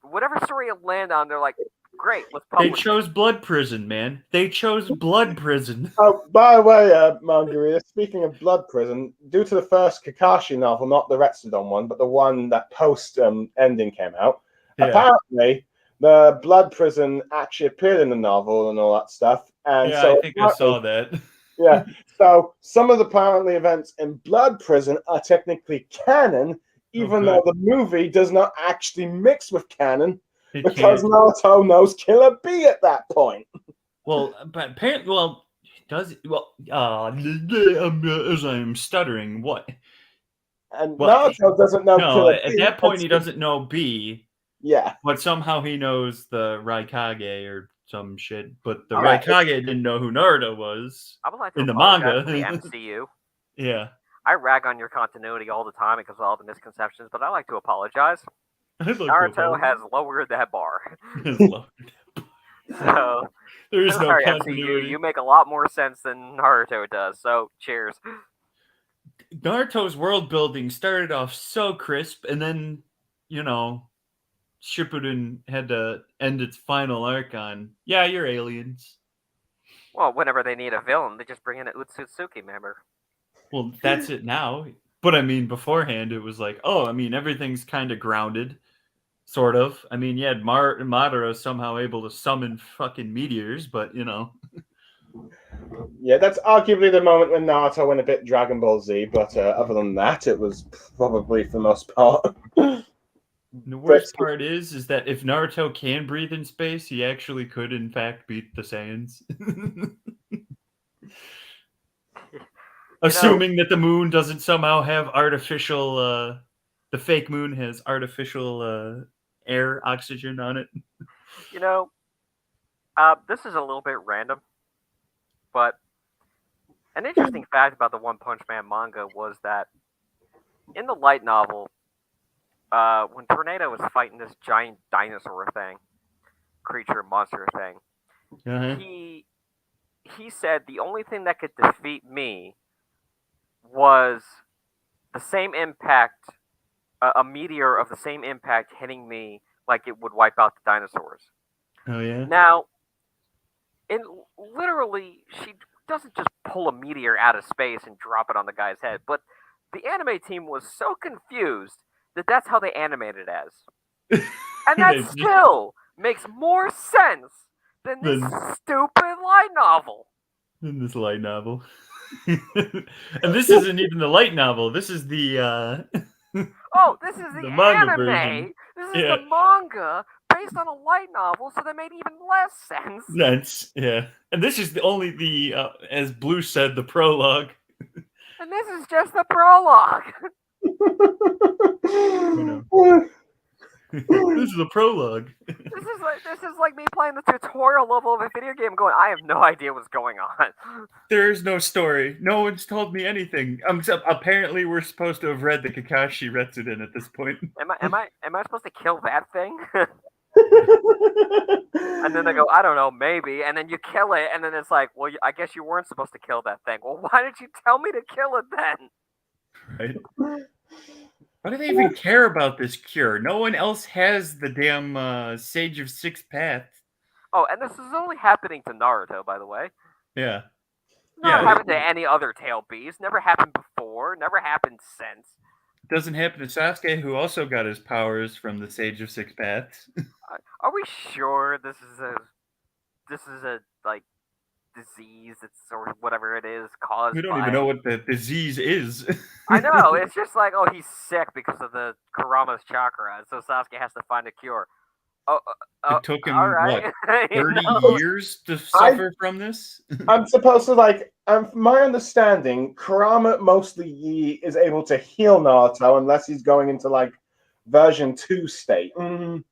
whatever story it landed on, they're like, great, let's publish They chose Blood Prison, man. They chose Blood Prison. Oh, by the way, Mangaereader, speaking of Blood Prison, due to the first Kakashi novel, not the Restuden one, but the one that post-ending came out, apparently the Blood Prison actually appeared in the novel and all that stuff. And so I think I saw that. Yeah, so some of the apparently events in Blood Prison are technically canon, even though the movie does not actually mix with canon. Because Naruto knows Killer B at that point. Well, but apparently, as I'm stuttering, what? And Naruto doesn't know Killer B. At that point, he doesn't know B. Yeah. But somehow he knows the Raikage or some shit. But the Raikage didn't know who Naruto was. I would like to in the manga. The MCU. Yeah. I rag on your continuity all the time because of all the misconceptions, but I like to apologize. Naruto has lowered that bar. So there is no continuity. You make a lot more sense than Naruto does. So cheers. Naruto's world building started off so crisp, and then Shippuden had to end its final arc on, you're aliens. Well, whenever they need a villain, they just bring in an Utsutsuki member. Well, that's it now. But I mean, beforehand, it was like, everything's kind of grounded. Sort of. I mean, you had Madara somehow able to summon fucking meteors, but Yeah, that's arguably the moment when Naruto went a bit Dragon Ball Z, but other than that, it was probably for the most part. The worst part is that if Naruto can breathe in space, he actually could, in fact, beat the Saiyans. Assuming that the moon doesn't somehow have artificial... the fake moon has artificial air, oxygen on it. This is a little bit random, but an interesting fact about the One Punch Man manga was that in the light novel, when Tornado was fighting this giant dinosaur monster thing, he said the only thing that could defeat me was the same impact, a meteor of the same impact hitting me like it would wipe out the dinosaurs. Oh, yeah? Now, literally, she doesn't just pull a meteor out of space and drop it on the guy's head, but the anime team was so confused that that's how they animated it as. And that still makes more sense than this stupid light novel. In this light novel. And this isn't even the light novel. This is the... this is the anime version. This is the manga based on a light novel, so they made even less sense. Yeah. And this is only the, as Blue said, the prologue. And this is just the prologue. This is the prologue. This is like me playing the tutorial level of a video game going, I have no idea what's going on. There is no story. No one's told me anything. Apparently we're supposed to have read the Kakashi Retsuden at this point. Am I supposed to kill that thing? And then they go, I don't know, maybe. And then you kill it, and then it's like, well, I guess you weren't supposed to kill that thing. Well, why did you tell me to kill it then? Right. Why do they even care about this cure? No one else has the damn Sage of Six Paths. Oh, and this is only happening to Naruto, by the way. Yeah. Not happened to any other tail beast. Never happened before. Never happened since. Doesn't happen to Sasuke, who also got his powers from the Sage of Six Paths. Are we sure this is a like disease? It's or whatever it is caused. We don't even know what the disease is. I know. It's just like, oh, he's sick because of the Kurama's chakra, so Sasuke has to find a cure. It took him, right. what, 30 years to suffer from this? I'm supposed to, like, my understanding, Kurama mostly is able to heal Naruto unless he's going into, like, version 2 state. And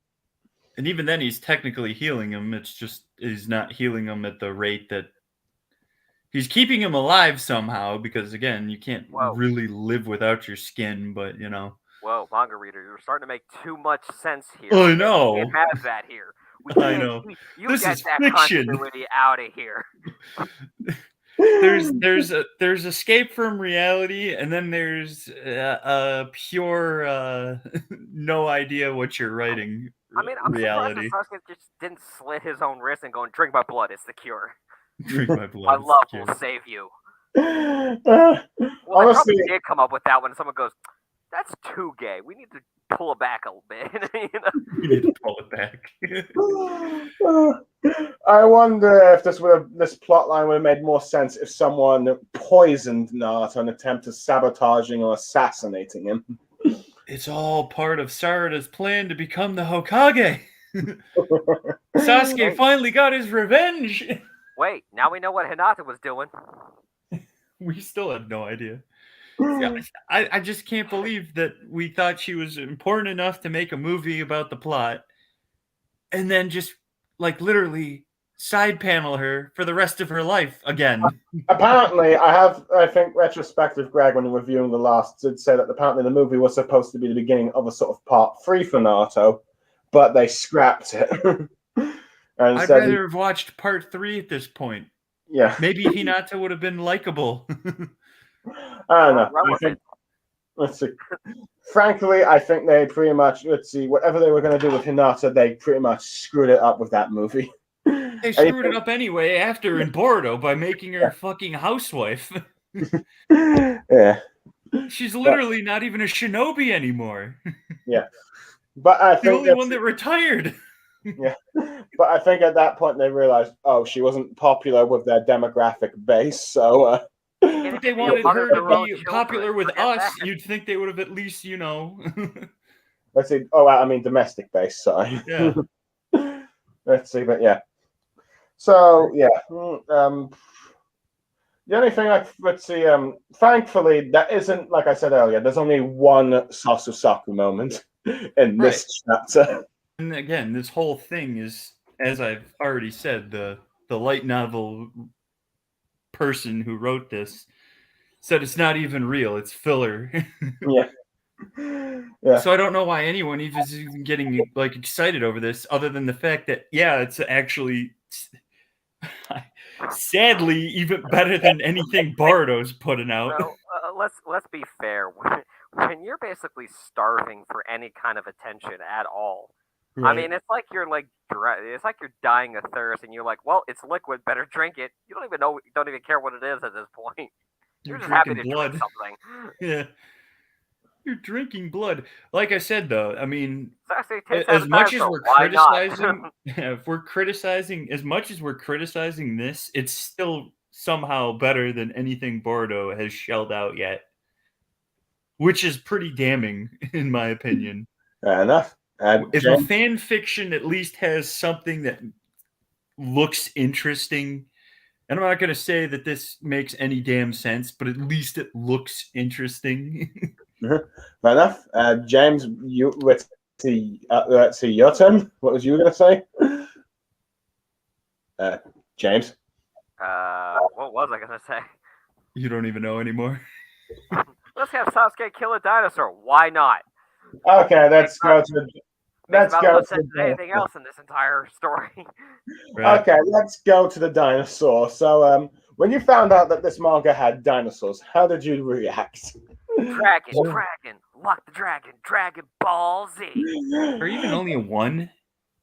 even then, he's technically healing him. It's just he's not healing him at the rate that... He's keeping him alive somehow, because, again, you can't really live without your skin, but, you know... Whoa, manga reader, you're starting to make too much sense here. I know. We can't have that here. I know. You this get is that fiction. continuity out of here. There's escape from reality, and then there's a pure no idea what you're writing. I mean, I'm reality. surprised that Sasuke just didn't slit his own wrist and go, drink my blood, it's the cure. Drink my blood. My love will save you. Well, honestly, they probably did come up with that when someone goes, that's too gay. We need to pull it back a little bit. You know? We need to pull it back. I wonder if this plot line would have made more sense if someone poisoned Naruto in an attempt to sabotaging or assassinating him. It's all part of Sarada's plan to become the Hokage. Sasuke finally got his revenge. Wait, now we know what Hinata was doing. We still had no idea. I just can't believe that we thought she was important enough to make a movie about the plot and then just, like, literally side panel her for the rest of her life again. Apparently, I think retrospective Greg, when reviewing the last, did say that apparently the movie was supposed to be the beginning of a sort of part 3 for Naruto, but they scrapped it. I'd rather have watched part 3 at this point. Yeah. Maybe Hinata would have been likable. I don't know. Let's see. Frankly, I think they pretty much, whatever they were going to do with Hinata, they pretty much screwed it up with that movie. They screwed it up anyway after in Boruto by making her a fucking housewife. Yeah. She's literally not even a shinobi anymore. Yeah. But I think the only one that retired. Yeah. But I think at that point they realized, oh, she wasn't popular with their demographic base, so... If they wanted her to be popular with us, you'd think they would have at least, you know... Let's see. Oh, I mean domestic base, sorry. Yeah. Let's see, but yeah. So, yeah. The only thing thankfully, that isn't, like I said earlier, there's only one Sasusaku moment in this chapter. And again, this whole thing is, as I've already said, the light novel person who wrote this said it's not even real, it's filler. Yeah. So I don't know why anyone is even getting like excited over this, other than the fact that it's actually sadly even better than anything Boruto's putting out. Well, let's be fair. When you're basically starving for any kind of attention at all, right. I mean, it's like you're dying of thirst, and you're like, well, it's liquid, better drink it. You don't even care what it is at this point. You're just happy to drink something. Yeah. You're drinking blood. Like I said, though, I mean, as much as we're criticizing, if we're criticizing, as much as we're criticizing this, it's still somehow better than anything Boruto has shelled out yet, which is pretty damning, in my opinion. Fair enough. If a fan fiction at least has something that looks interesting, and I'm not going to say that this makes any damn sense, but at least it looks interesting. Fair enough. James, let's see your turn. What was you going to say? James? What was I going to say? You don't even know anymore. Let's have Sasuke kill a dinosaur. Why not? Okay, let's go to... Let's go to anything else in this entire story. Right. Okay, let's go to the dinosaur. So, when you found out that this manga had dinosaurs, how did you react? Dragon, lock the dragon, Dragon Ball Z. Or even only a one?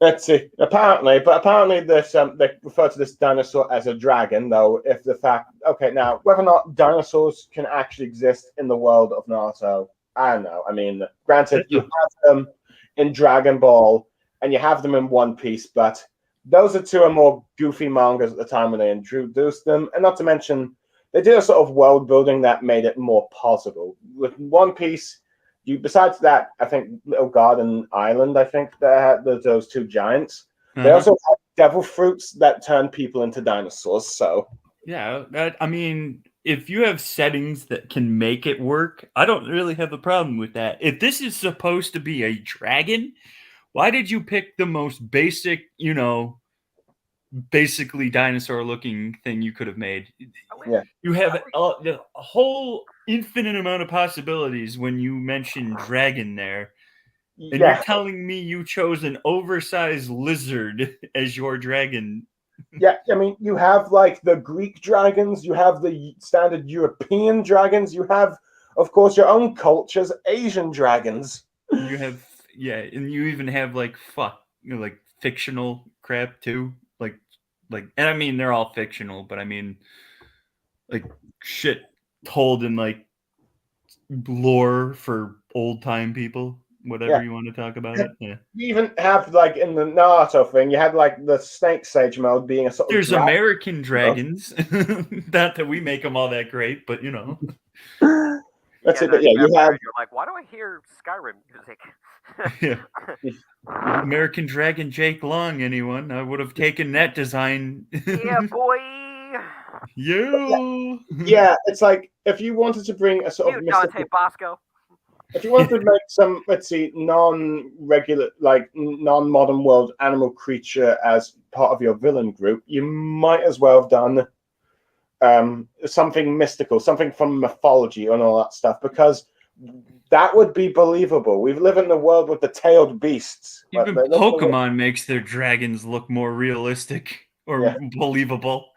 Let's see. Apparently this they refer to this dinosaur as a dragon, though. If the fact, okay, now whether or not dinosaurs can actually exist in the world of Naruto, I don't know. I mean, granted, you have them in Dragon Ball and you have them in One Piece, but those are two more goofy mangas at the time when they introduced them, and not to mention they did a sort of world building that made it more possible. With One Piece, besides that, I think Little Garden Island, I think that had those two giants. They also have devil fruits that turn people into dinosaurs. So yeah, I mean, if you have settings that can make it work, I don't really have a problem with that. If this is supposed to be a dragon, why did you pick the most basic, basically dinosaur-looking thing you could have made? Yeah. You have a whole infinite amount of possibilities when you mention dragon there. And you're telling me you chose an oversized lizard as your dragon. Yeah, I mean, you have like the Greek dragons, you have the standard European dragons, you have, of course, your own culture's Asian dragons. You have, and you even have like fictional crap too. And I mean, they're all fictional, but I mean, like shit told in like lore for old time people. Whatever you want to talk about it. Yeah. You even have like in the Naruto thing, you had like the Snake Sage mode being a sort of. There's American dragons. Not that we make them all that great, but That's it. But yeah, you have. You're like, why do I hear Skyrim music? Yeah. American Dragon Jake Long, anyone? I would have taken that design. Yeah, boy. Yeah, it's like if you wanted to bring a sort of Dante Bosco. If you wanted to make some, let's see, non-regular, like non-modern world animal creature as part of your villain group, you might as well have done something mystical, something from mythology and all that stuff, because that would be believable. We live in the world with the tailed beasts. Even Pokemon makes their dragons look more realistic or believable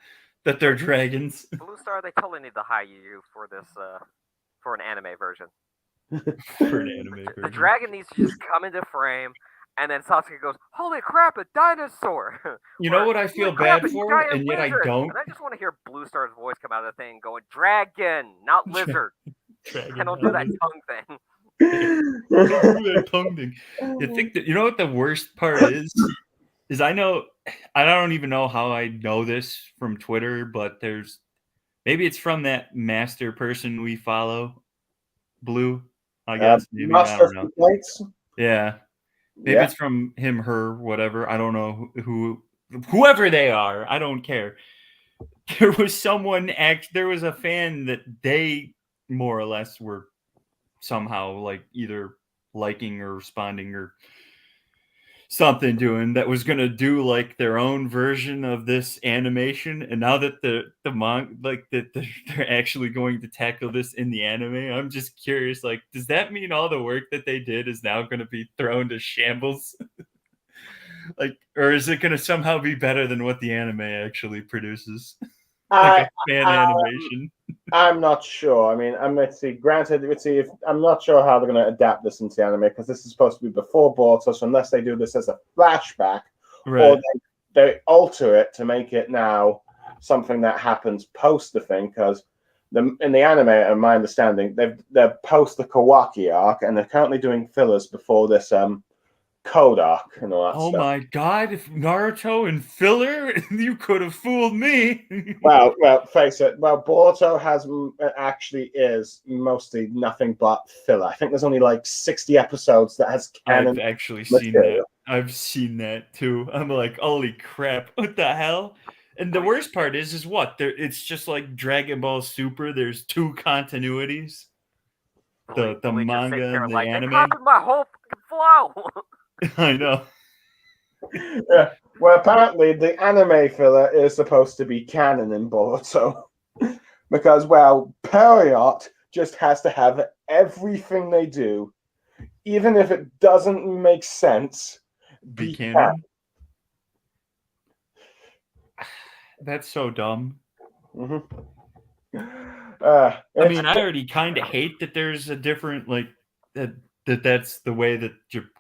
that they're dragons. Blue Star, they totally need to hire you for this, for an anime version. The dragon needs to just come into frame, and then Sasuke goes, "Holy crap, a dinosaur!" You know what I feel bad for, and yet I don't. And I just want to hear Blue Star's voice come out of the thing, going, "Dragon, not lizard." I don't do that tongue thing. That tongue thing. You know what the worst part is I don't even know how I know this from Twitter, but maybe it's from that master person we follow, Blue. I guess maybe I don't know. Yeah, maybe it's from him, her, whatever. I don't know whoever they are. I don't care. There was there was a fan that they more or less were somehow like either liking or responding or something doing that was gonna do like their own version of this animation, and now that they're actually going to tackle this in the anime, I'm just curious, like, does that mean all the work that they did is now going to be thrown to shambles? Like, or is it going to somehow be better than what the anime actually produces? Like a fan animation. I'm not sure. I mean, I'm not sure how they're going to adapt this into the anime, because this is supposed to be before Boruto, so unless they do this as a flashback, or they alter it to make it now something that happens post the thing, because in the anime, in my understanding, they're post the Kawaki arc, and they're currently doing fillers before this code arc and all that Oh stuff. my god, if Naruto and filler, you could have fooled me. Well, face it. Well, Boruto actually is mostly nothing but filler. I think there's only like 60 episodes that has canon. I've actually material. seen that. I've seen that too. I'm like, holy crap, what the hell? And the worst part is what? It's just like Dragon Ball Super. There's 2 continuities. The manga and the anime. They copied my whole fucking flow. I know. Yeah. Well, apparently the anime filler is supposed to be canon in Boruto. Because, well, Period just has to have everything they do, even if it doesn't make sense, be canon. That's so dumb. Mm-hmm. I mean, I already kind of hate that there's a different, like, that's the way that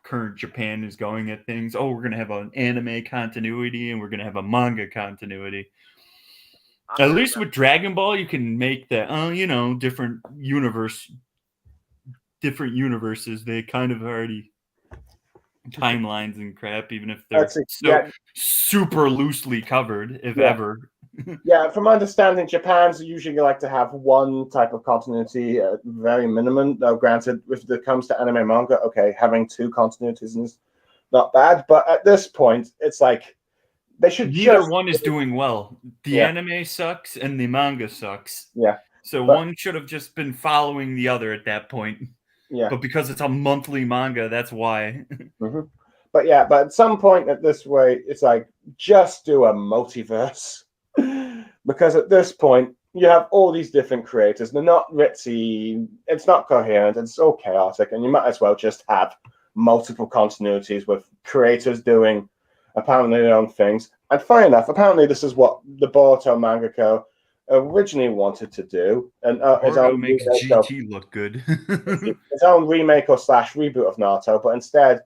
current Japan is going at things. Oh, we're going to have an anime continuity and we're going to have a manga continuity. At least with Dragon Ball, you can make that, different universes. They kind of already timelines and crap, even if they're super loosely covered, if ever. Yeah, from my understanding, Japan's usually like to have one type of continuity at very minimum. Though, granted, if it comes to anime manga, okay, having 2 continuities is not bad. But at this point, it's like they should. Neither one is doing well. The anime sucks and the manga sucks. Yeah. So one should have just been following the other at that point. Yeah. But because it's a monthly manga, that's why. Mm-hmm. But at some point at this way, it's like just do a multiverse. Because at this point, you have all these different creators. They're not ritzy. It's not coherent. It's all chaotic. And you might as well just have multiple continuities with creators doing apparently their own things. And funny enough, apparently this is what the Boruto mangaka originally wanted to do. And his own makes GT look good. his own remake or / reboot of Naruto. But instead,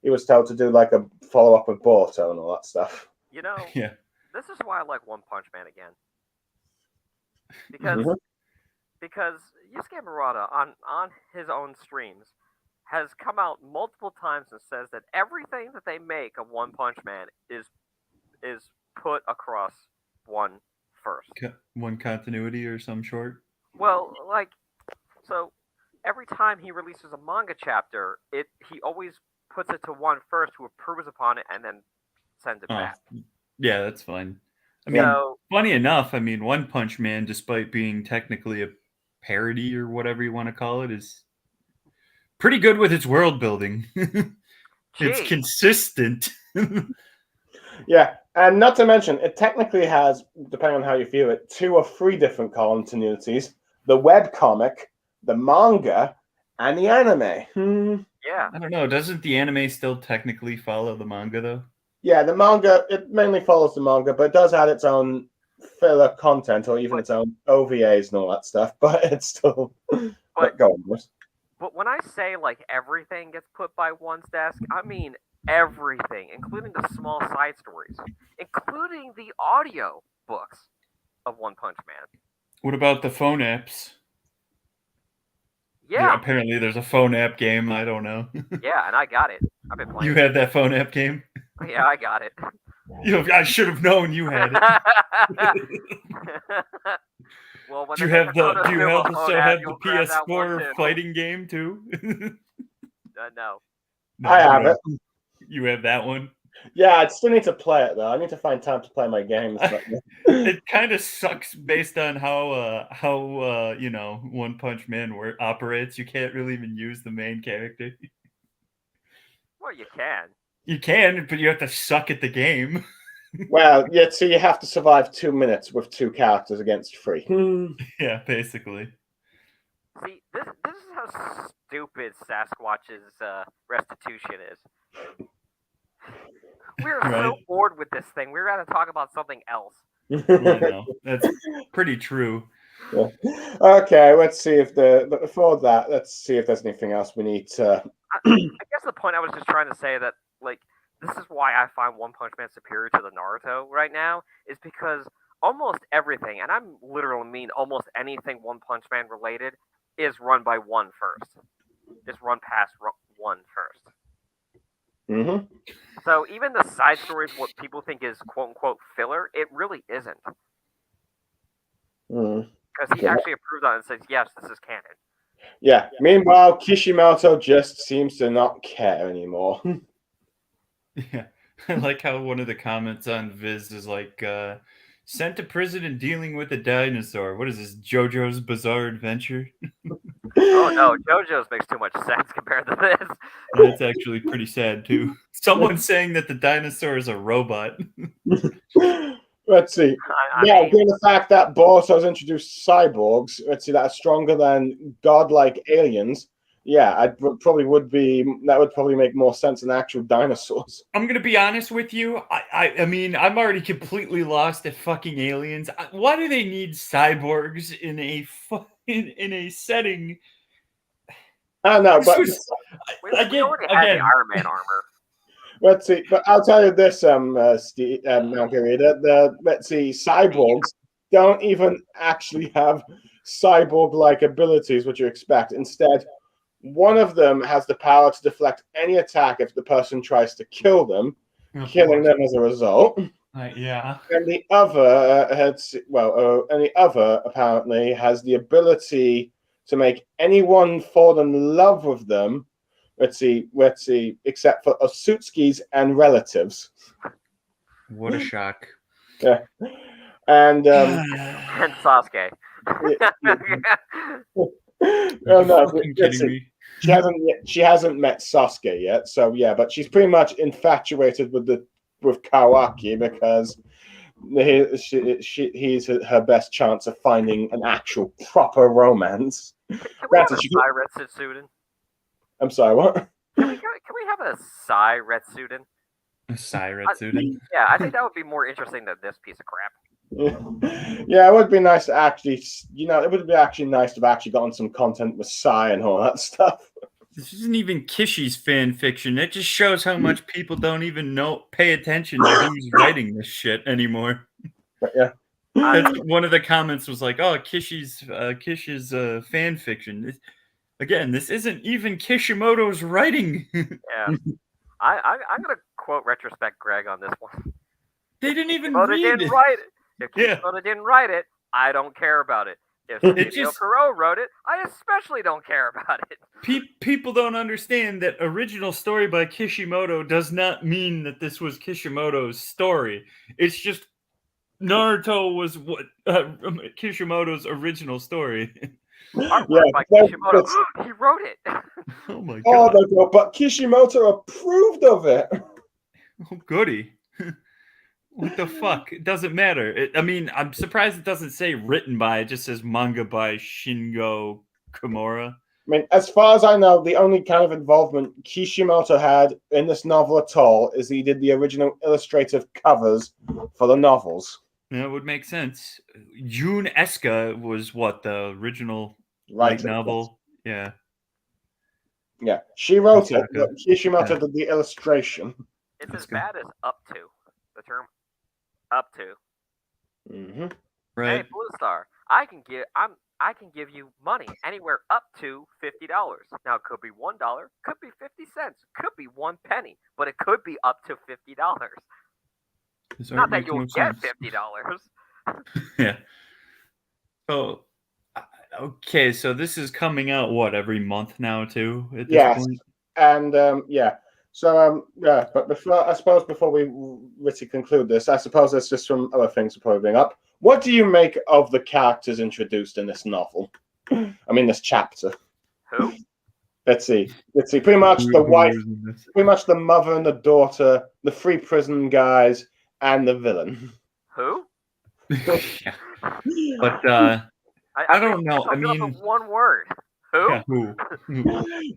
he was told to do like a follow-up of Boruto and all that stuff. Yeah. This is why I like One Punch Man again. Because Yusuke Murata on his own streams has come out multiple times and says that everything that they make of One Punch Man is put across one first. One continuity or some short? Well, so every time he releases a manga chapter, he always puts it to one first who approves upon it and then sends it back. Yeah, that's fine. I mean, funny enough, One Punch Man, despite being technically a parody or whatever you want to call it, is pretty good with its world building. It's consistent. Yeah, and not to mention, it technically has, depending on how you view it, 2 or 3 different continuities: the webcomic, the manga, and the anime. Yeah. I don't know. Doesn't the anime still technically follow the manga, though? Yeah, the manga, it mainly follows the manga, but it does add its own filler content or even its own OVAs and all that stuff, but it's still going with. But when I say everything gets put by one's desk, I mean everything, including the small side stories, including the audio books of One Punch Man. What about the phone apps? Yeah. Apparently there's a phone app game. I don't know. Yeah, and I got it. I've been playing. You had that phone app game? Yeah, I got it. I should have known you had it. Well, do you also have the PS4 fighting game too? No. I have it. You have that one? Yeah, I still need to play it though. I need to find time to play my games. It kind of sucks based on how One Punch Man operates. You can't really even use the main character. Well, you can. You can, but you have to suck at the game. Well, yeah, so you have to survive 2 minutes with 2 characters against 3. Yeah, basically. See, this is how stupid Sasquatch's restitution is. We're so bored with this thing. We're going to talk about something else. No, that's pretty true. Yeah. Okay, let's see if before that, let's see if there's anything else we need to. I guess the point I was just trying to say that, this is why I find One Punch Man superior to the Naruto right now, is because almost everything, and I'm literally mean almost anything One Punch Man related, is run by one first. Is run past one first. Mm-hmm. So even the side stories, what people think is quote unquote filler, it really isn't. Because he actually approved on it and says, yes, this is canon. Yeah. Meanwhile, Kishimoto just seems to not care anymore. Yeah. I like how one of the comments on Viz is like, sent to prison and dealing with a dinosaur. What is this, JoJo's Bizarre Adventure? Oh no, JoJo's makes too much sense compared to this. That's actually pretty sad too. Someone's saying that the dinosaur is a robot. Let's see. Now, given the fact that Boruto's introduced cyborgs, let's see, that are stronger than godlike aliens, yeah, that would probably make more sense than actual dinosaurs. I'm gonna be honest with you. I mean, I'm already completely lost at fucking aliens. Why do they need cyborgs in a setting? I don't know, but we already had the Iron Man armor. Let's see, but I'll tell you this, Mangaereader, let's see, cyborgs don't even actually have cyborg-like abilities, which you expect. Instead, one of them has the power to deflect any attack if the person tries to kill them, killing them as a result. Yeah. And the other apparently has the ability to make anyone fall in love with them. Let's see, except for Otsutsuki's and relatives. What a shock. Yeah. And Sasuke. no, she hasn't met Sasuke yet, so yeah, but she's pretty much infatuated with Kawaki because he's her best chance of finding an actual proper romance. Can we have a Sai Retsuden? I'm sorry, what? Can we have a Sai Retsuden? A Sai Retsuden? Yeah, I think that would be more interesting than this piece of crap. Yeah, it would be nice to actually, it would be actually nice to have actually gotten some content with Sai and all that stuff. This isn't even Kishi's fan fiction. It just shows how much people don't even pay attention to who's writing this shit anymore. But yeah. One of the comments was like, "Oh, Kishi's fan fiction." Again, this isn't even Kishimoto's writing. Yeah, I'm gonna quote retrospect Greg on this one. They didn't even didn't write it. If Kishimoto didn't write it, I don't care about it. If Studio Kuro wrote it, I especially don't care about it. People don't understand that original story by Kishimoto does not mean that this was Kishimoto's story. It's just Naruto was what Kishimoto's original story. Artwork by Kishimoto. He wrote it. Oh my god. Oh, but Kishimoto approved of it. Oh, goody. What the fuck? It doesn't matter. I mean, I'm surprised it doesn't say written by. It just says manga by Shingo Kimura. I mean, as far as I know, the only kind of involvement Kishimoto had in this novel at all is he did the original illustrative covers for the novels. Yeah, it would make sense. Jun Eska was what, the original light novel? Yeah. Yeah, she wrote it, but Kishimoto did the illustration. It's as bad as up to. The term up to. Mm-hmm. Right. Hey, Blue Star, I can give you money anywhere up to $50. Now it could be $1, could be 50 cents, could be 1 penny, but it could be up to $50. Not that you'll get $50. Yeah. So, okay, so this is coming out every month now too? At this point? And yeah. So yeah, but before we really conclude this, I suppose there's just some other things to probably bring up. What do you make of the characters introduced in this novel? I mean, this chapter. Who? Let's see. Pretty much the wife, pretty much the mother and the daughter, the 3 prison guys, and the villain. Who? Yeah. But I don't know. I mean, one word. Who? Yeah, who?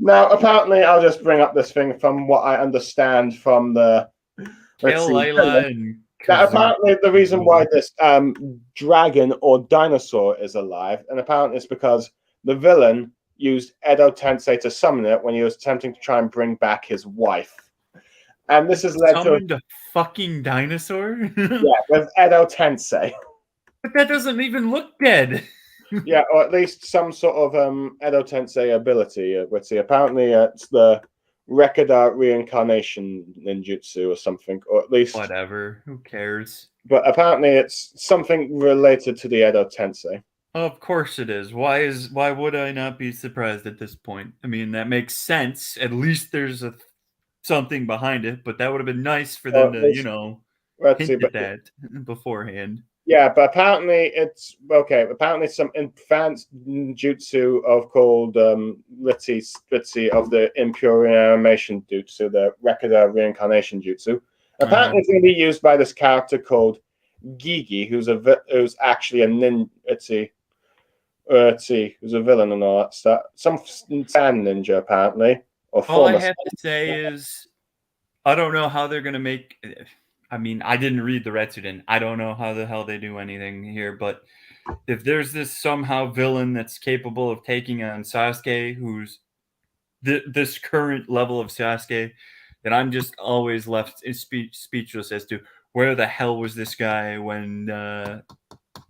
Now, apparently, I'll just bring up this thing from what I understand from the. Apparently, the reason why this dragon or dinosaur is alive, and apparently it's because the villain used Edo Tensei to summon it when he was attempting to try and bring back his wife. And this has led to a fucking dinosaur? Yeah, with Edo Tensei. But that doesn't even look dead. Yeah, or at least some sort of Edo Tensei ability. Let's see. Apparently, it's the Record reincarnation ninjutsu or something, or at least whatever. Who cares? But apparently, it's something related to the Edo Tensei. Of course it is. Why would I not be surprised at this point? I mean, that makes sense. At least there's something behind it. But that would have been nice for them to, hint at that beforehand. Yeah, but apparently it's okay. Apparently, some advanced jutsu called Ritzy of the impure animation jutsu, the record reincarnation jutsu. Apparently, it's going to be used by this character called Gigi, who's actually a ninja. Who's a villain and all that stuff. Some sand ninja, apparently. All I have to say is, I don't know how they're going to make. I mean, I didn't read the Retsuden. I don't know how the hell they do anything here, but if there's this somehow villain that's capable of taking on Sasuke, who's this current level of Sasuke, then I'm just always left speechless as to where the hell was this guy when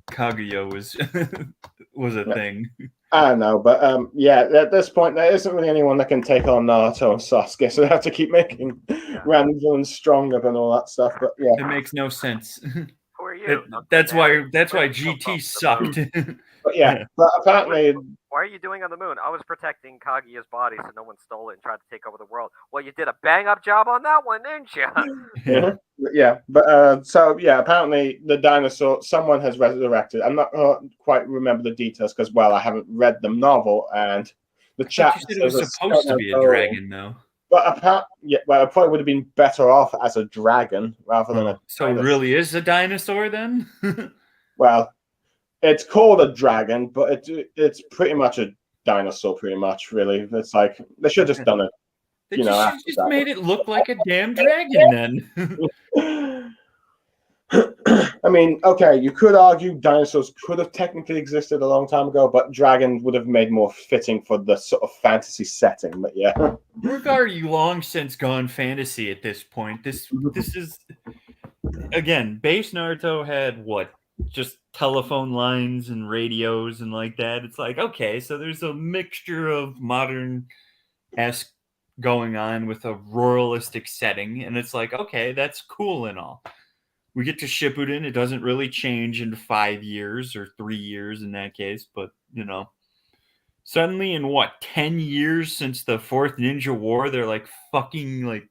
Kaguya was a thing. I don't know, but at this point, there isn't really anyone that can take on Naruto and Sasuke, so they have to keep making random villains stronger than all that stuff. But yeah, it makes no sense. Who are you? That's why GT sucked. But but apparently, why are you doing on the moon? I was protecting Kaguya's body so no one stole it and tried to take over the world. Well, you did a bang-up job on that one, didn't you? Apparently the dinosaur, someone has resurrected. I'm not quite remember the details because, well, I haven't read the novel, and the chat said it was supposed to be a dragon, though. But it probably would have been better off as a dragon rather than a. So it really is a dinosaur then? Well, it's called a dragon, but it's pretty much a dinosaur. Pretty much, really. It's like they should have just done it. They just made it look like a damn dragon then. I mean, okay, you could argue dinosaurs could have technically existed a long time ago, but dragons would have made more fitting for the sort of fantasy setting. But yeah, we've already long since gone fantasy at this point. This is again, base Naruto had what? Just telephone lines and radios and like that. It's like, okay, so there's a mixture of modern-esque going on with a ruralistic setting, and it's like, okay, that's cool and all. We get to Shippuden, it doesn't really change in 5 years or 3 years in that case, but suddenly in 10 years since the Fourth Ninja War, they're like fucking like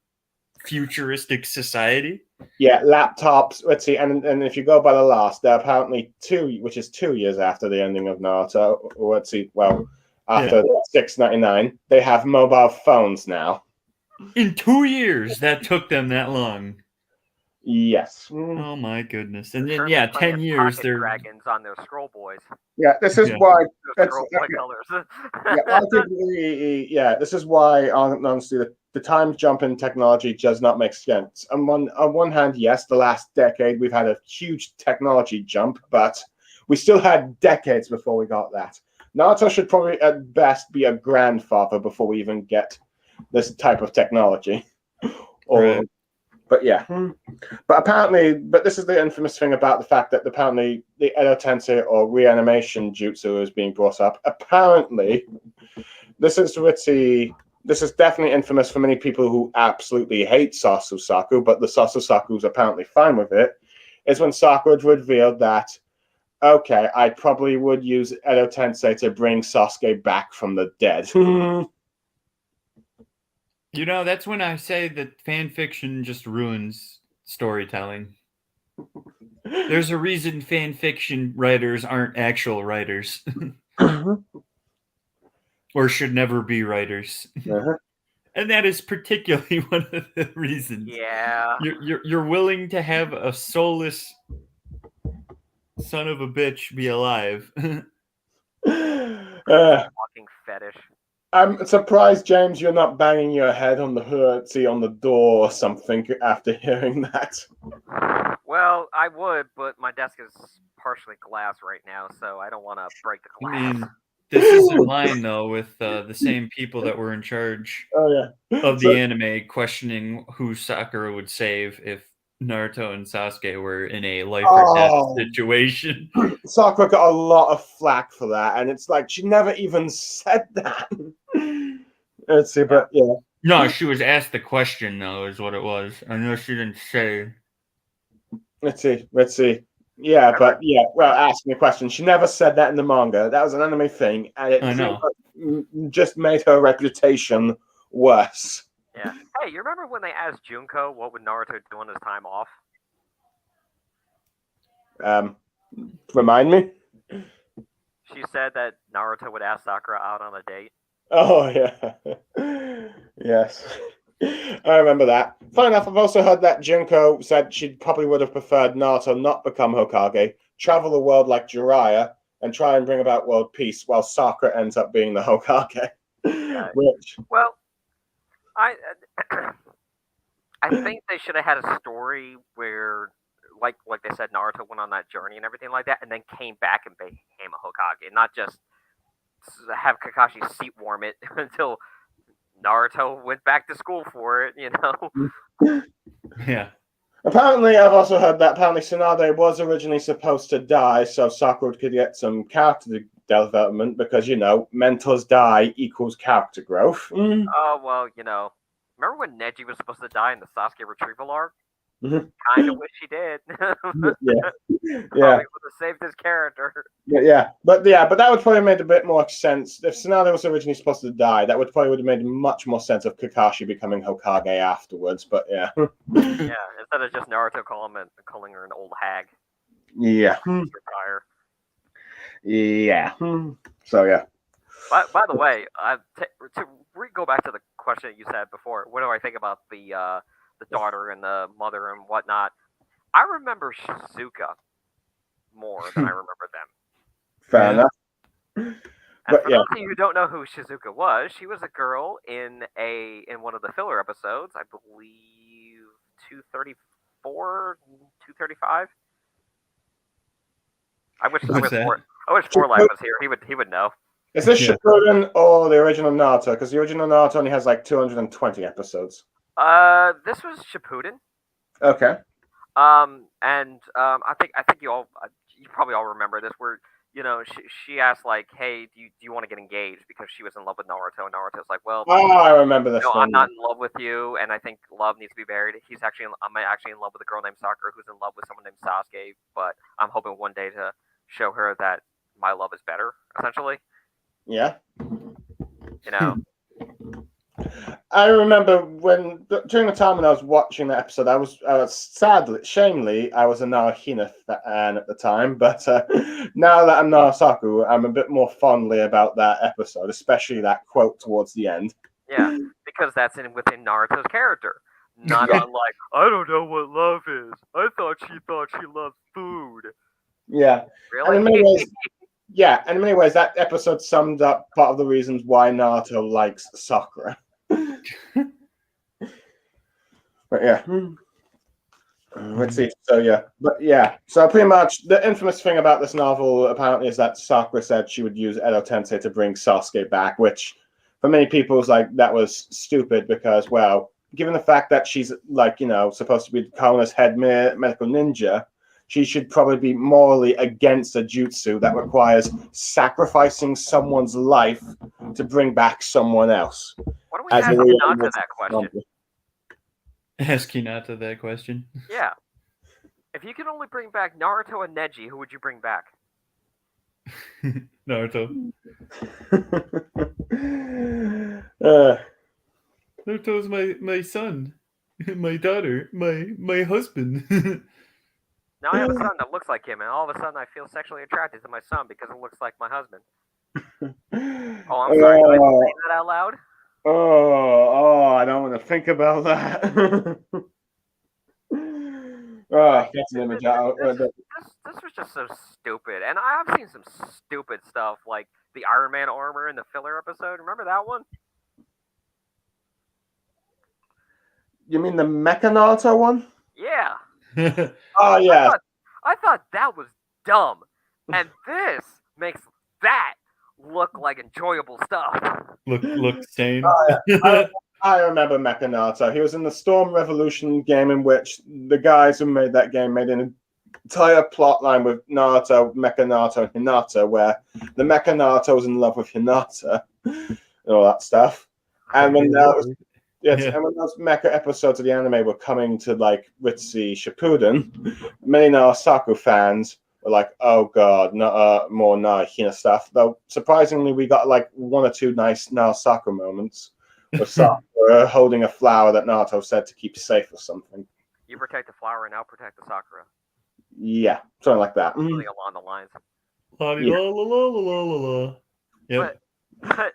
futuristic society. Yeah, laptops. Let's see, and if you go by the last, they're apparently 2 years after the ending of Naruto. Or let's see, well, after 699, they have mobile phones now. In 2 years, that took them that long. Yes. Oh my goodness! And then 10 years they're dragons on their scroll boys. Yeah, this is why. Colors. This is why honestly the time jump in technology does not make sense. On one hand, yes, the last decade we've had a huge technology jump, but we still had decades before we got that. Naruto should probably at best be a grandfather before we even get this type of technology. Right. But this is the infamous thing about the fact that apparently the Edo Tensei or reanimation jutsu is being brought up. Apparently, this is definitely infamous for many people who absolutely hate Sasuke, but the Sasuke who's apparently fine with it, is when Sakura revealed that, okay, I probably would use Edo Tensei to bring Sasuke back from the dead. That's when I say that fan fiction just ruins storytelling. There's a reason fan fiction writers aren't actual writers. Or should never be writers. And that is particularly one of the reasons. Yeah. You're willing to have a soulless son of a bitch be alive. Fucking fetish. I'm surprised, James, you're not banging your head on the door or something after hearing that. Well, I would, but my desk is partially glass right now, so I don't want to break the glass. I mean, this is in line, though, with the same people that were in charge of the anime questioning who Sakura would save if Naruto and Sasuke were in a life or death situation. Sakura got a lot of flack for that, and it's like she never even said that. Let's see, but No, she was asked the question, though, is what it was. I know she didn't say. Let's see. Yeah, but yeah, well, asking a question. She never said that in the manga. That was an anime thing, and it just made her reputation worse. Yeah. Hey, you remember when they asked Junko what would Naruto do on his time off? Remind me? She said that Naruto would ask Sakura out on a date. Oh, yeah. Yes. I remember that. Funny enough, I've also heard that Junko said she probably would have preferred Naruto not become Hokage, travel the world like Jiraiya, and try and bring about world peace, while Sakura ends up being the Hokage. Yeah. Which... Well, I think they should have had a story where, like they said, Naruto went on that journey and everything like that, and then came back and became a Hokage, not just have Kakashi's seat warm it until Naruto went back to school for it, Yeah. Apparently, I've also heard that Tsunade was originally supposed to die, so Sakura could get some character development, because, mentors die equals character growth. Oh, well, remember when Neji was supposed to die in the Sasuke retrieval arc? Mm-hmm. Kind of wish he did. Yeah. Probably would have saved his character. But that would probably have made a bit more sense. If Tsunade was originally supposed to die, that would have made much more sense of Kakashi becoming Hokage afterwards, but yeah. Yeah, instead of just Naruto calling her an old hag. Yeah. Retire. Yeah. So, yeah. By the way, to go back to the question that you said before, what do I think about the daughter and the mother and whatnot? I remember Shizuka more than I remember them. Fair enough. And for those of you who don't know who Shizuka was, she was a girl in one of the filler episodes, I believe 234, 235. I wish 4 Life was here. He would know. Is this Shippuden or the original Naruto? Because the original Naruto only has like 220 episodes. This was Shippuden. Okay. I think you probably all remember this, where she asked, like, hey, do you want to get engaged, because she was in love with Naruto, and Naruto's like, well, I remember this. I'm not in love with you, and I think love needs to be buried. I'm actually in love with a girl named Sakura who's in love with someone named Sasuke, but I'm hoping one day to show her that my love is better, essentially. Yeah. I remember during the time when I was watching that episode, I was shamefully, I was a Naruhina fan at the time, but now that I'm Narasaku, I'm a bit more fondly about that episode, especially that quote towards the end. Yeah, because that's within Naruto's character. Not unlike, I don't know what love is. I thought she loved food. Yeah. Really? And in many ways, that episode summed up part of the reasons why Naruto likes Sakura. But yeah. Let's see. So pretty much the infamous thing about this novel apparently is that Sakura said she would use Edo Tensei to bring Sasuke back, which for many people is like, that was stupid, because, well, given the fact that she's like, supposed to be Konoha's head medical ninja, she should probably be morally against a jutsu that requires sacrificing someone's life to bring back someone else. Why don't we ask Hinata that question? Ask Hinata that question. Yeah. If you could only bring back Naruto and Neji, who would you bring back? Naruto. Naruto's my son, my daughter, my husband. Now I have a son that looks like him, and all of a sudden I feel sexually attracted to my son because it looks like my husband. Oh, I'm sorry. Did I say that out loud? I don't want to think about that. That's an image out. This was just so stupid, and I've seen some stupid stuff like the Iron Man armor in the filler episode. Remember that one? You mean the Mecha Naruto one? Yeah. Oh yeah. I thought that was dumb, and this makes that look like enjoyable stuff. Look sane. I remember Mecha Naruto. He was in the Storm Revolution game, in which the guys who made that game made an entire plot line with Naruto, Mecha Naruto, and Hinata, where the Mecha Naruto was in love with Hinata and all that stuff. And when And when those mecha episodes of the anime were coming to like Ritzy Shippuden, many Naosaku fans were like, "Oh god, no, more Narahina stuff." Though surprisingly, we got like one or two nice Naosaku moments with Sakura holding a flower that Naruto said to keep safe or something. You protect the flower, and I'll protect the Sakura. Yeah, something like that. Something along the lines. La la la la la la. Yep. But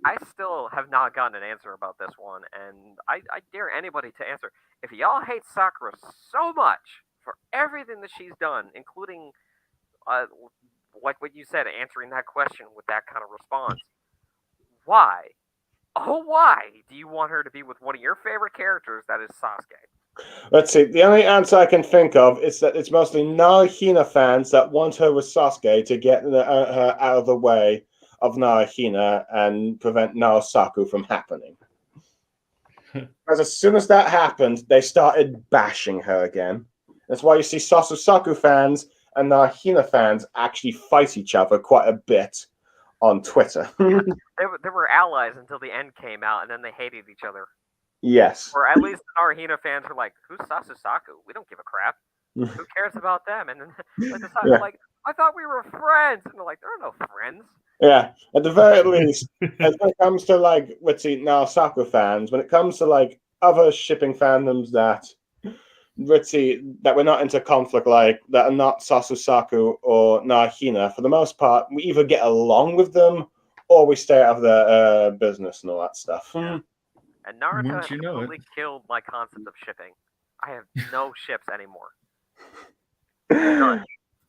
I still have not gotten an answer about this one, and I dare anybody to answer. If y'all hate Sakura so much for everything that she's done, including like what you said, answering that question with that kind of response, why? Oh, why do you want her to be with one of your favorite characters, that is Sasuke? Let's see. The only answer I can think of is that it's mostly Narahina fans that want her with Sasuke to get her out of the way of Narahina and prevent Naosaku from happening. As soon as that happened, they started bashing her again. That's why you see Sasuke fans and Narahina fans actually fight each other quite a bit on Twitter. Yeah, they were allies until the end came out, and then they hated each other. Yes. Or at least the Narahina fans were like, "Who's Sasuke? We don't give a crap. Who cares about them?" And then like, "I thought we were friends." And they're like, "There are no friends." Yeah, at the very least, when it comes to like, let's see, Naosaku fans, when it comes to like other shipping fandoms that, let's see, that we're not into conflict, like that are not Sasuke or Narahina, for the most part, we either get along with them or we stay out of their business and all that stuff. Yeah. And Naruto has completely killed my concept of shipping. I have no ships anymore. None.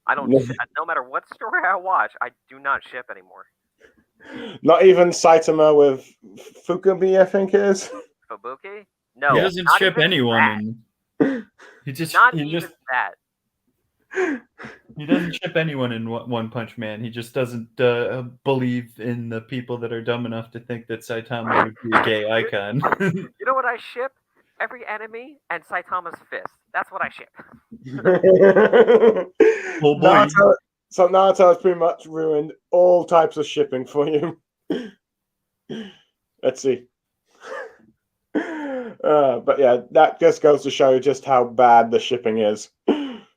I don't. No matter what story I watch, I do not ship anymore. Not even Saitama with Fukumi, I think it is. Fubuki? No. He doesn't ship anyone. He just that. He doesn't ship anyone in One Punch Man. He just doesn't believe in the people that are dumb enough to think that Saitama would be a gay icon. You know what I ship? Every enemy and Saitama's fist. That's what I ship. Oh boy. Naruto has pretty much ruined all types of shipping for you. Let's see. But yeah, that just goes to show just how bad the shipping is.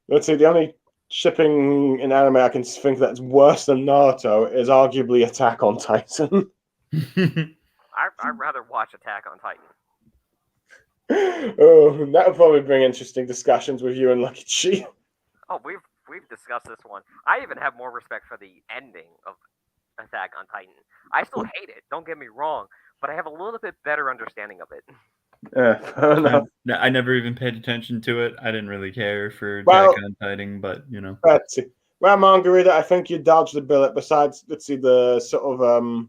Let's see, the only shipping in anime I can think that's worse than Naruto is arguably Attack on Titan. I'd rather watch Attack on Titan. Oh, that would probably bring interesting discussions with you and Lucky Chi. Oh, we've discussed this one. I even have more respect for the ending of Attack on Titan. I still hate it, don't get me wrong, but I have a little bit better understanding of it. Yeah, I never even paid attention to it. I didn't really care for Attack on Titan, but you know. Let's see. Well, Mangaereader, I think you dodged the bullet. Besides, let's see, the sort of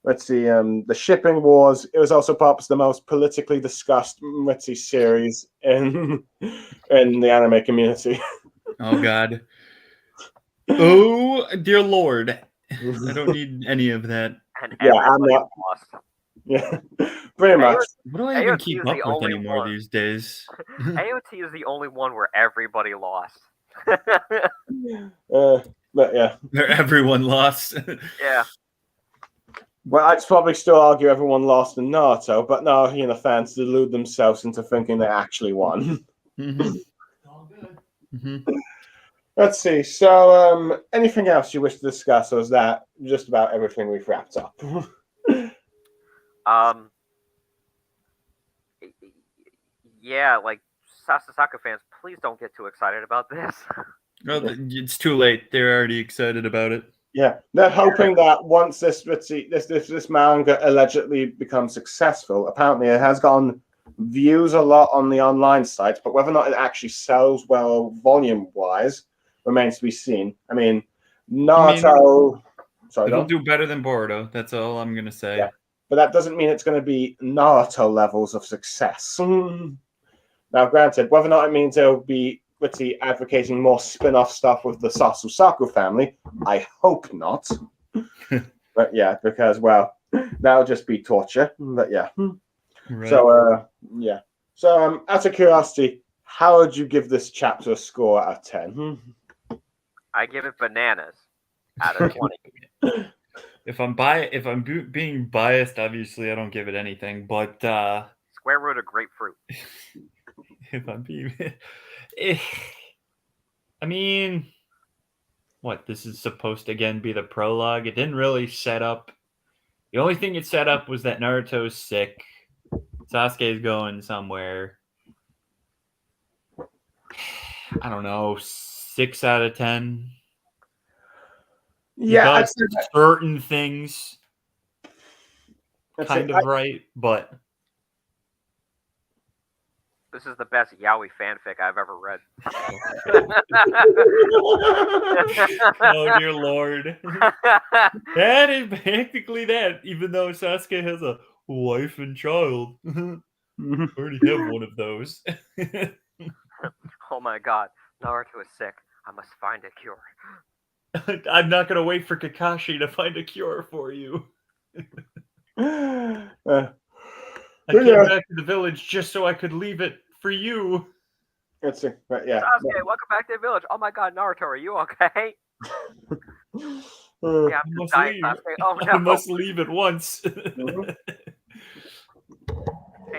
the shipping wars. It was also perhaps the most politically discussed, let's see, series in the anime community. Oh God. Oh dear Lord. I don't need any of that. And everybody lost. Yeah, pretty much. What do I even keep up with anymore these days? AOT is the only one where everybody lost. But yeah. Where everyone lost. Yeah. Well, I'd probably still argue everyone lost in Naruto, but now, fans delude themselves into thinking they actually won. Mm-hmm. All good. Mm-hmm. Let's see. So, anything else you wish to discuss, or is that just about everything we've wrapped up? Yeah, like Sasuke fans, please don't get too excited about this. Well, it's too late. They're already excited about it. Yeah, they're hoping that once this manga allegedly becomes successful, apparently it has gotten views a lot on the online sites, but whether or not it actually sells well volume-wise remains to be seen. I mean, Naruto... It'll do better than Boruto. That's all I'm going to say. Yeah. But that doesn't mean it's going to be Naruto levels of success. Now, granted, whether or not it means it'll be advocating more spin-off stuff with the Sasuke family, I hope not. But yeah, because, well, that'll just be torture. But yeah. Right. So, yeah. So, out of curiosity, how would you give this chapter a score out of 10? I give it bananas out of 20. if I'm being biased, obviously I don't give it anything. But square root of grapefruit. If I'm being, I mean, what, this is supposed to again be the prologue? It didn't really set up. The only thing it set up was that Naruto's sick. Sasuke's going somewhere. I don't know, 6 out of 10. Yeah, he does certain things kind of right, but this is the best yaoi fanfic I've ever read. Oh dear Lord. That is practically that, even though Sasuke has a wife and child. I already have one of those. Oh my god, Naruto is sick. I must find a cure. I'm not going to wait for Kakashi to find a cure for you. I came back to the village just so I could leave it for you. Let's see. But yeah. Sasuke, welcome back to the village. Oh my god, Naruto, are you okay? Yeah, I'm just dying, Sasuke. Oh no. I must leave at once. Hey,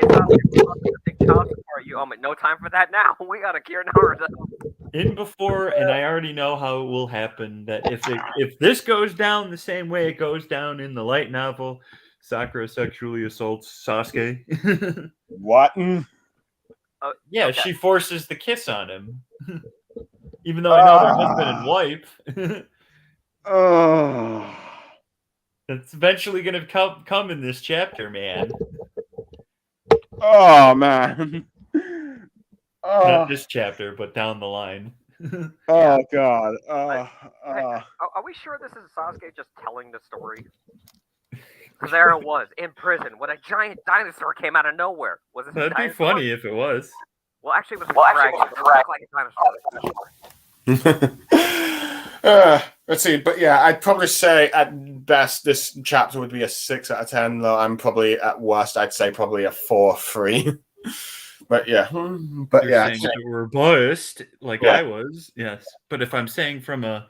Sasuke, are you? Oh, no time for that now. We gotta cure Naruto. In before, and I already know how it will happen, that if this goes down the same way it goes down in the light novel, Sakura sexually assaults Sasuke. What? Yeah, okay. She forces the kiss on him. Even though I know they're husband and wife. It's eventually going to come in this chapter, man. Oh, man. Not this chapter, but down the line. Oh, God. Are we sure this is Sasuke just telling the story? Because there it was, in prison, when a giant dinosaur came out of nowhere. Was it? That'd be funny if it was. Well, actually, it was a dragon. It looked like a dinosaur. Let's see, but yeah, I'd probably say at best this chapter would be a 6 out of 10. Though I'm probably at worst, I'd say probably a 4-3. But yeah, You're saying that we're biased, like I was, yes. But if I'm saying from a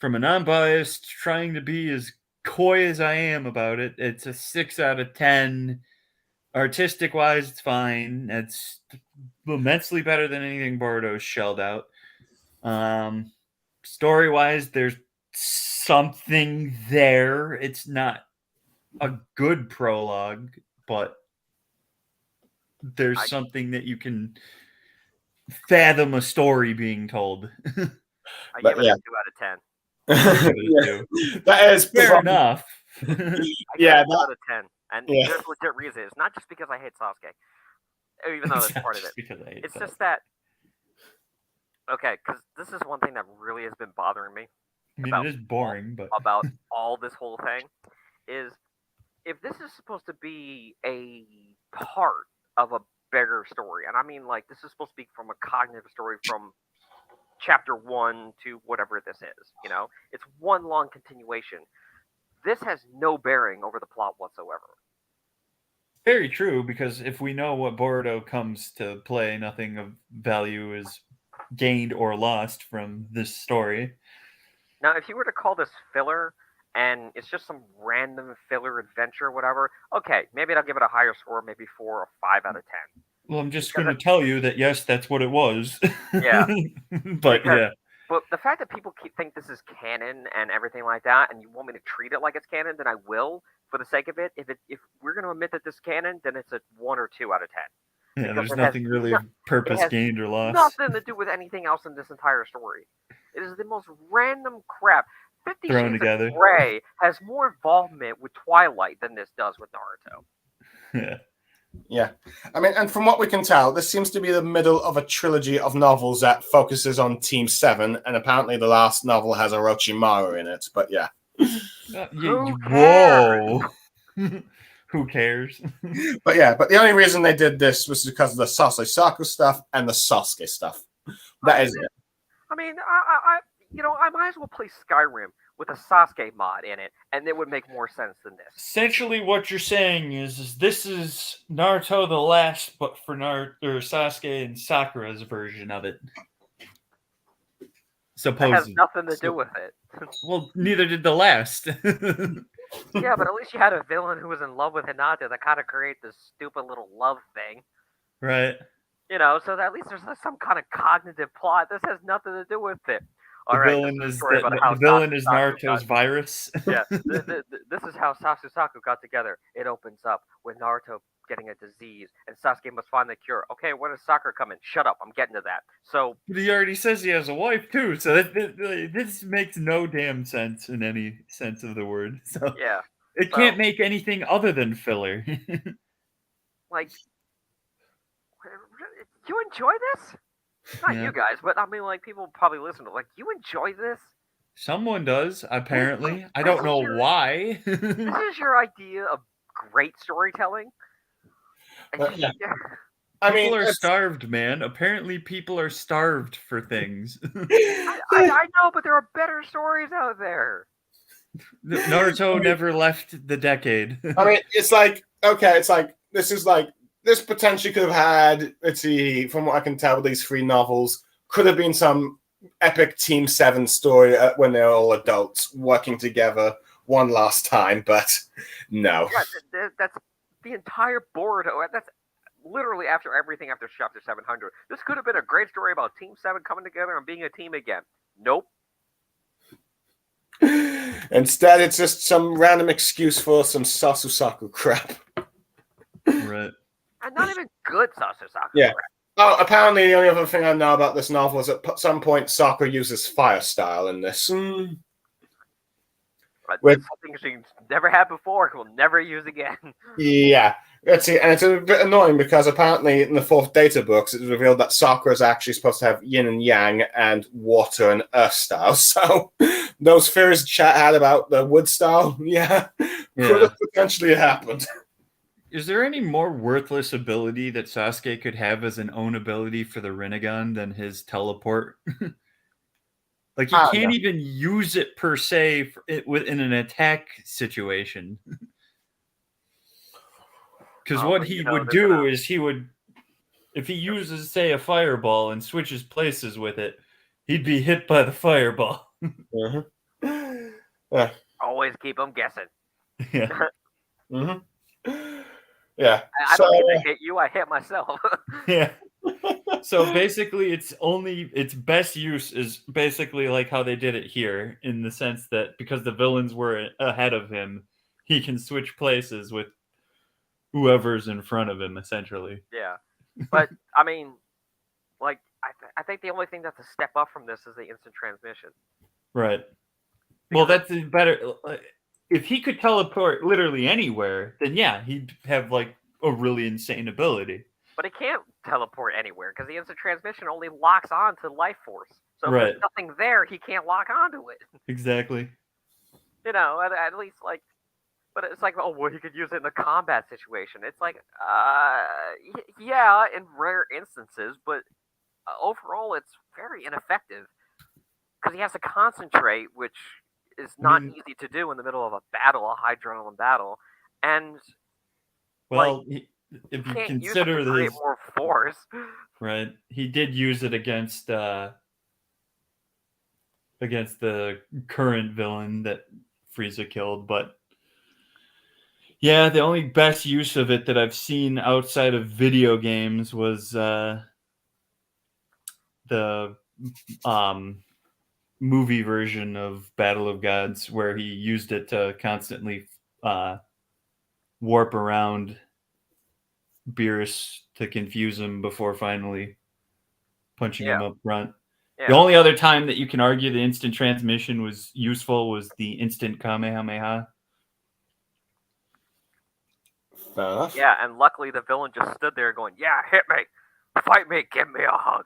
non-biased, trying to be as coy as I am about it, it's a 6 out of 10. Artistic wise, it's fine. It's immensely better than anything Boruto's shelled out. Story wise, there's something there. It's not a good prologue, but there's something that you can fathom a story being told. I give it a 2 out of 10. That is fair enough. I give it 2 out of 10. And there's legit reason. It's not just because I hate Sasuke. Even though that's part of it. It's just that... Okay, because this is one thing that really has been bothering me. I mean, it is boring, but... About all this whole thing is, if this is supposed to be a part of a bigger story, and I mean, like, this is supposed to be from a cognitive story from chapter 1 to whatever this is, you know? It's one long continuation. This has no bearing over the plot whatsoever. Very true, because if we know what Boruto comes to play, nothing of value is gained or lost from this story. Now, if you were to call this filler, and it's just some random filler adventure or whatever, okay, maybe I'll give it a higher score, maybe 4 or 5 out of 10. Well, I'm just going to tell you that, yes, that's what it was. Yeah. But the fact that people think this is canon and everything like that, and you want me to treat it like it's canon, then I will, for the sake of it. If we're going to admit that this is canon, then it's a 1 or 2 out of 10. Yeah, there's nothing really purpose gained or lost. Nothing to do with anything else in this entire story. It is the most random crap. 50 thrown Shades together. of Grey has more involvement with Twilight than this does with Naruto. Yeah. Yeah. I mean, and from what we can tell, this seems to be the middle of a trilogy of novels that focuses on Team 7, and apparently the last novel has Orochimaru in it, but yeah. Whoa. Who cares? But yeah, but the only reason they did this was because of the Sasuke stuff and the Sasuke stuff. That is it. I mean, I might as well play Skyrim with a Sasuke mod in it, and it would make more sense than this. Essentially, what you're saying is this is Naruto the Last, but for Sasuke and Sakura's version of it. Supposedly. That has nothing to do with it. Well, neither did the last. Yeah, but at least you had a villain who was in love with Hinata that kind of create this stupid little love thing. Right. You know, so that at least there's some kind of cognitive plot. This has nothing to do with it. The villain is Naruto's virus. Yeah, this is how Sasuke got together. It opens up with Naruto getting a disease, and Sasuke must find the cure. Okay, when does Sakura come in? Shut up, I'm getting to that. So, but he already says he has a wife too, so this makes no damn sense in any sense of the word. So yeah, it can't make anything other than filler. Like, you enjoy this? Not you guys, but I mean, like, people probably listen to it. Like, you enjoy this? Someone does, apparently. I don't know why. This is your idea of great storytelling? Yeah. People are starved, man. Apparently, people are starved for things. I know, but there are better stories out there. Naruto never left the decade. I mean, it's like, okay, it's like, this potentially could have had, let's see, from what I can tell, these 3 novels, could have been some epic Team 7 story when they're all adults working together one last time, but no. Yeah, that's the entire board. That's literally after everything after chapter 700. This could have been a great story about Team 7 coming together and being a team again. Nope. Instead, it's just some random excuse for some Sasusaku crap. Right. And not even good Sasusaku Yeah. crap. Oh, apparently the only other thing I know about this novel is at some point Sakura uses fire style in this. That's something she's never had before, will never use again. Yeah. Let's see, and it's a bit annoying because apparently in the 4th data books it's revealed that Sakura is actually supposed to have yin and yang and water and earth style. So those fears chat had about the wood style, could have potentially happened. Is there any more worthless ability that Sasuke could have as an own ability for the Rinnegan than his teleport? Like, he can't even use it per se in an attack situation. Because what he would do is if he uses, say, a fireball and switches places with it, he'd be hit by the fireball. Always keep them guessing. Yeah. Yeah. I don't need to hit you, I hit myself. Yeah. So basically its best use is basically like how they did it here, in the sense that because the villains were ahead of him, he can switch places with whoever's in front of him, essentially. Yeah. But, I mean, like, I think the only thing that's a step up from this is the instant transmission. Right. Well, that's better. If he could teleport literally anywhere, then yeah, he'd have like a really insane ability. But he can't teleport anywhere because the instant transmission only locks on to life force. So if there's nothing there, he can't lock onto it. Exactly. You know, at least like, but it's like, oh, well, he could use it in a combat situation. It's like, yeah, in rare instances, but overall, it's very ineffective because he has to concentrate, which is not easy to do in the middle of a battle, a high adrenaline battle, and well, like, if you consider this more force, right? He did use it against the current villain that Frieza killed, but yeah, the only best use of it that I've seen outside of video games was the movie version of Battle of Gods, where he used it to constantly warp around Beerus to confuse him before finally punching him up front. Yeah. The only other time that you can argue the instant transmission was useful was the instant Kamehameha. Fair enough. Yeah, and luckily the villain just stood there going, yeah, hit me, fight me, give me a hug.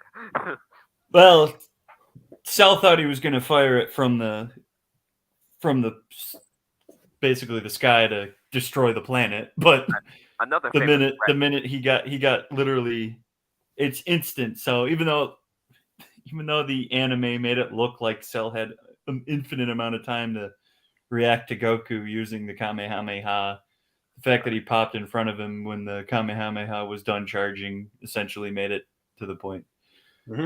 Well, Cell thought he was going to fire it from the basically the sky to destroy the planet, but the minute he got literally, it's instant. So even though the anime made it look like Cell had an infinite amount of time to react to Goku using the Kamehameha, the fact that he popped in front of him when the Kamehameha was done charging essentially made it to the point. Mm-hmm.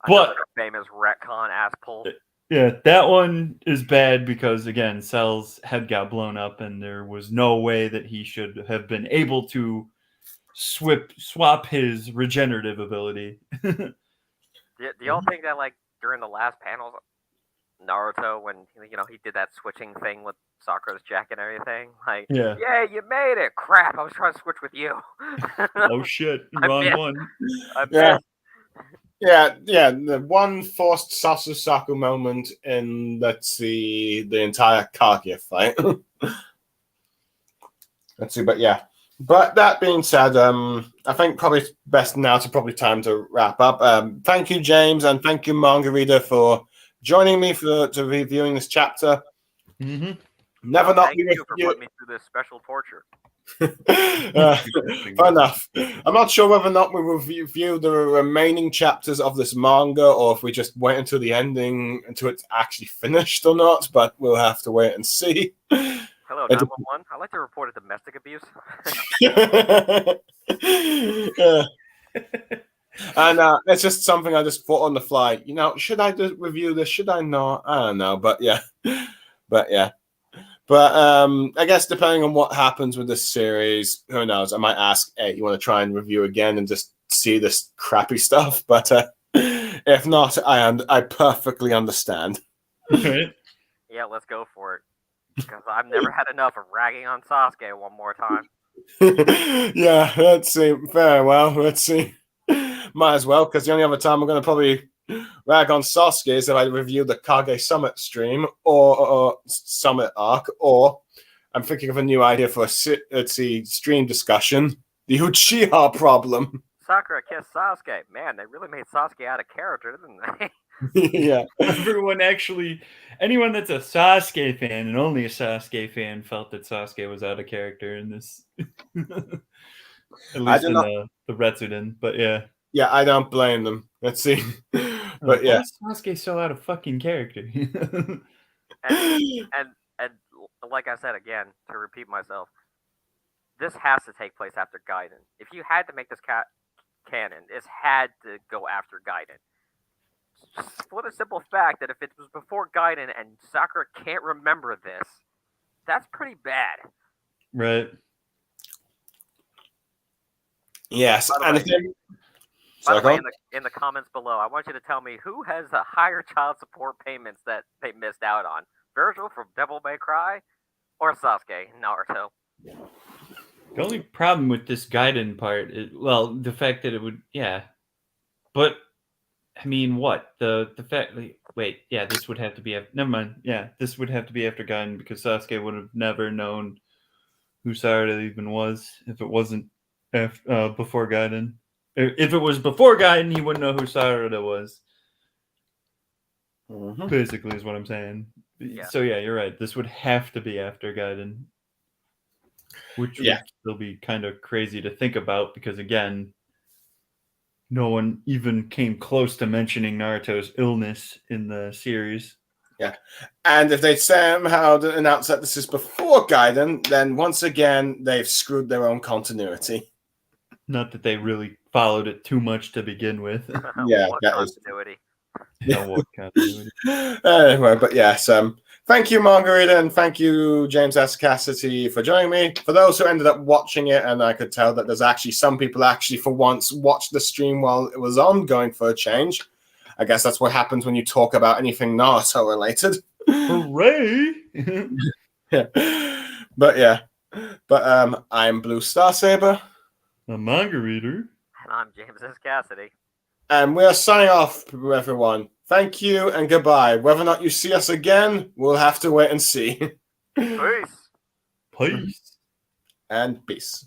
But famous retcon ass pull. Yeah, that one is bad because, again, Cell's head got blown up and there was no way that he should have been able to swap his regenerative ability. Do y'all think that, like, during the last panels, Naruto, when, he did that switching thing with Sakura's jacket and everything, like, yeah, you made it! Crap, I was trying to switch with you. Oh, shit, wrong one. Yeah, the one forced Sasu moment in, let's see, the entire Kaguya fight. Let's see, but yeah. But that being said, I think probably best now time to wrap up. Thank you, James, and thank you, Mangaereader, for joining me to reviewing this chapter. Mm-hmm. Thank you for putting me through this special torture. Fair enough. I'm not sure whether or not we will review the remaining chapters of this manga, or if we just wait until the ending until it's actually finished or not, but we'll have to wait and see. Hello, 911. I'd like to report a domestic abuse. And it's just something I just thought on the fly. Should I just review this? Should I not? I don't know, but yeah. But I guess depending on what happens with this series, who knows? I might ask, hey, you want to try and review again and just see this crappy stuff? But if not, I perfectly understand. Right. Yeah, let's go for it. Because I've never had enough of ragging on Sasuke one more time. Yeah, let's see. Very well, let's see. Might as well, because the only other time I'm going to probably rag on Sasuke is if I review the Kage Summit stream or Summit arc, or I'm thinking of a new idea for a stream discussion: the Uchiha problem. Sakura kissed Sasuke. Man, they really made Sasuke out of character, didn't they? Yeah. Anyone that's a Sasuke fan and only a Sasuke fan felt that Sasuke was out of character in this. At least in the Retsuden, but yeah. Yeah, I don't blame them. Let's see. But yeah. Sasuke's so out of fucking character. and like I said again, to repeat myself, this has to take place after Gaiden. If you had to make this canon, this had to go after Gaiden. Just for the simple fact that if it was before Gaiden and Sakura can't remember this, that's pretty bad. Right. Yes. By the way, in the comments below, I want you to tell me who has the higher child support payments that they missed out on. Virgil from Devil May Cry or Sasuke in Naruto? The only problem with this Gaiden part is, well, the fact that it would, yeah. But I mean, what? The fact, wait, yeah, this would have to be, never mind. Yeah, this would have to be after Gaiden because Sasuke would have never known who Sarada even was if it wasn't before Gaiden. If it was before Gaiden, he wouldn't know who Sarada was. Mm-hmm. Basically is what I'm saying. Yeah. So yeah, you're right. This would have to be after Gaiden. Which would still be kind of crazy to think about because, again, no one even came close to mentioning Naruto's illness in the series. Yeah. And if they somehow announce that this is before Gaiden, then once again, they've screwed their own continuity. Not that they really followed it too much to begin with. Yeah, what that continuity? What continuity? Anyway, but yes, thank you, Mangaereader, and thank you, James S. Cassidy, for joining me. For those who ended up watching it, and I could tell that there's actually some people actually for once watched the stream while it was on, going for a change. I guess that's what happens when you talk about anything Naruto related. Hooray! Yeah. But I'm Blue Star Saber. I'm Mangaereader. And I'm James S. Cassidy. And we're signing off, everyone. Thank you and goodbye. Whether or not you see us again, we'll have to wait and see. Peace. Peace. And peace.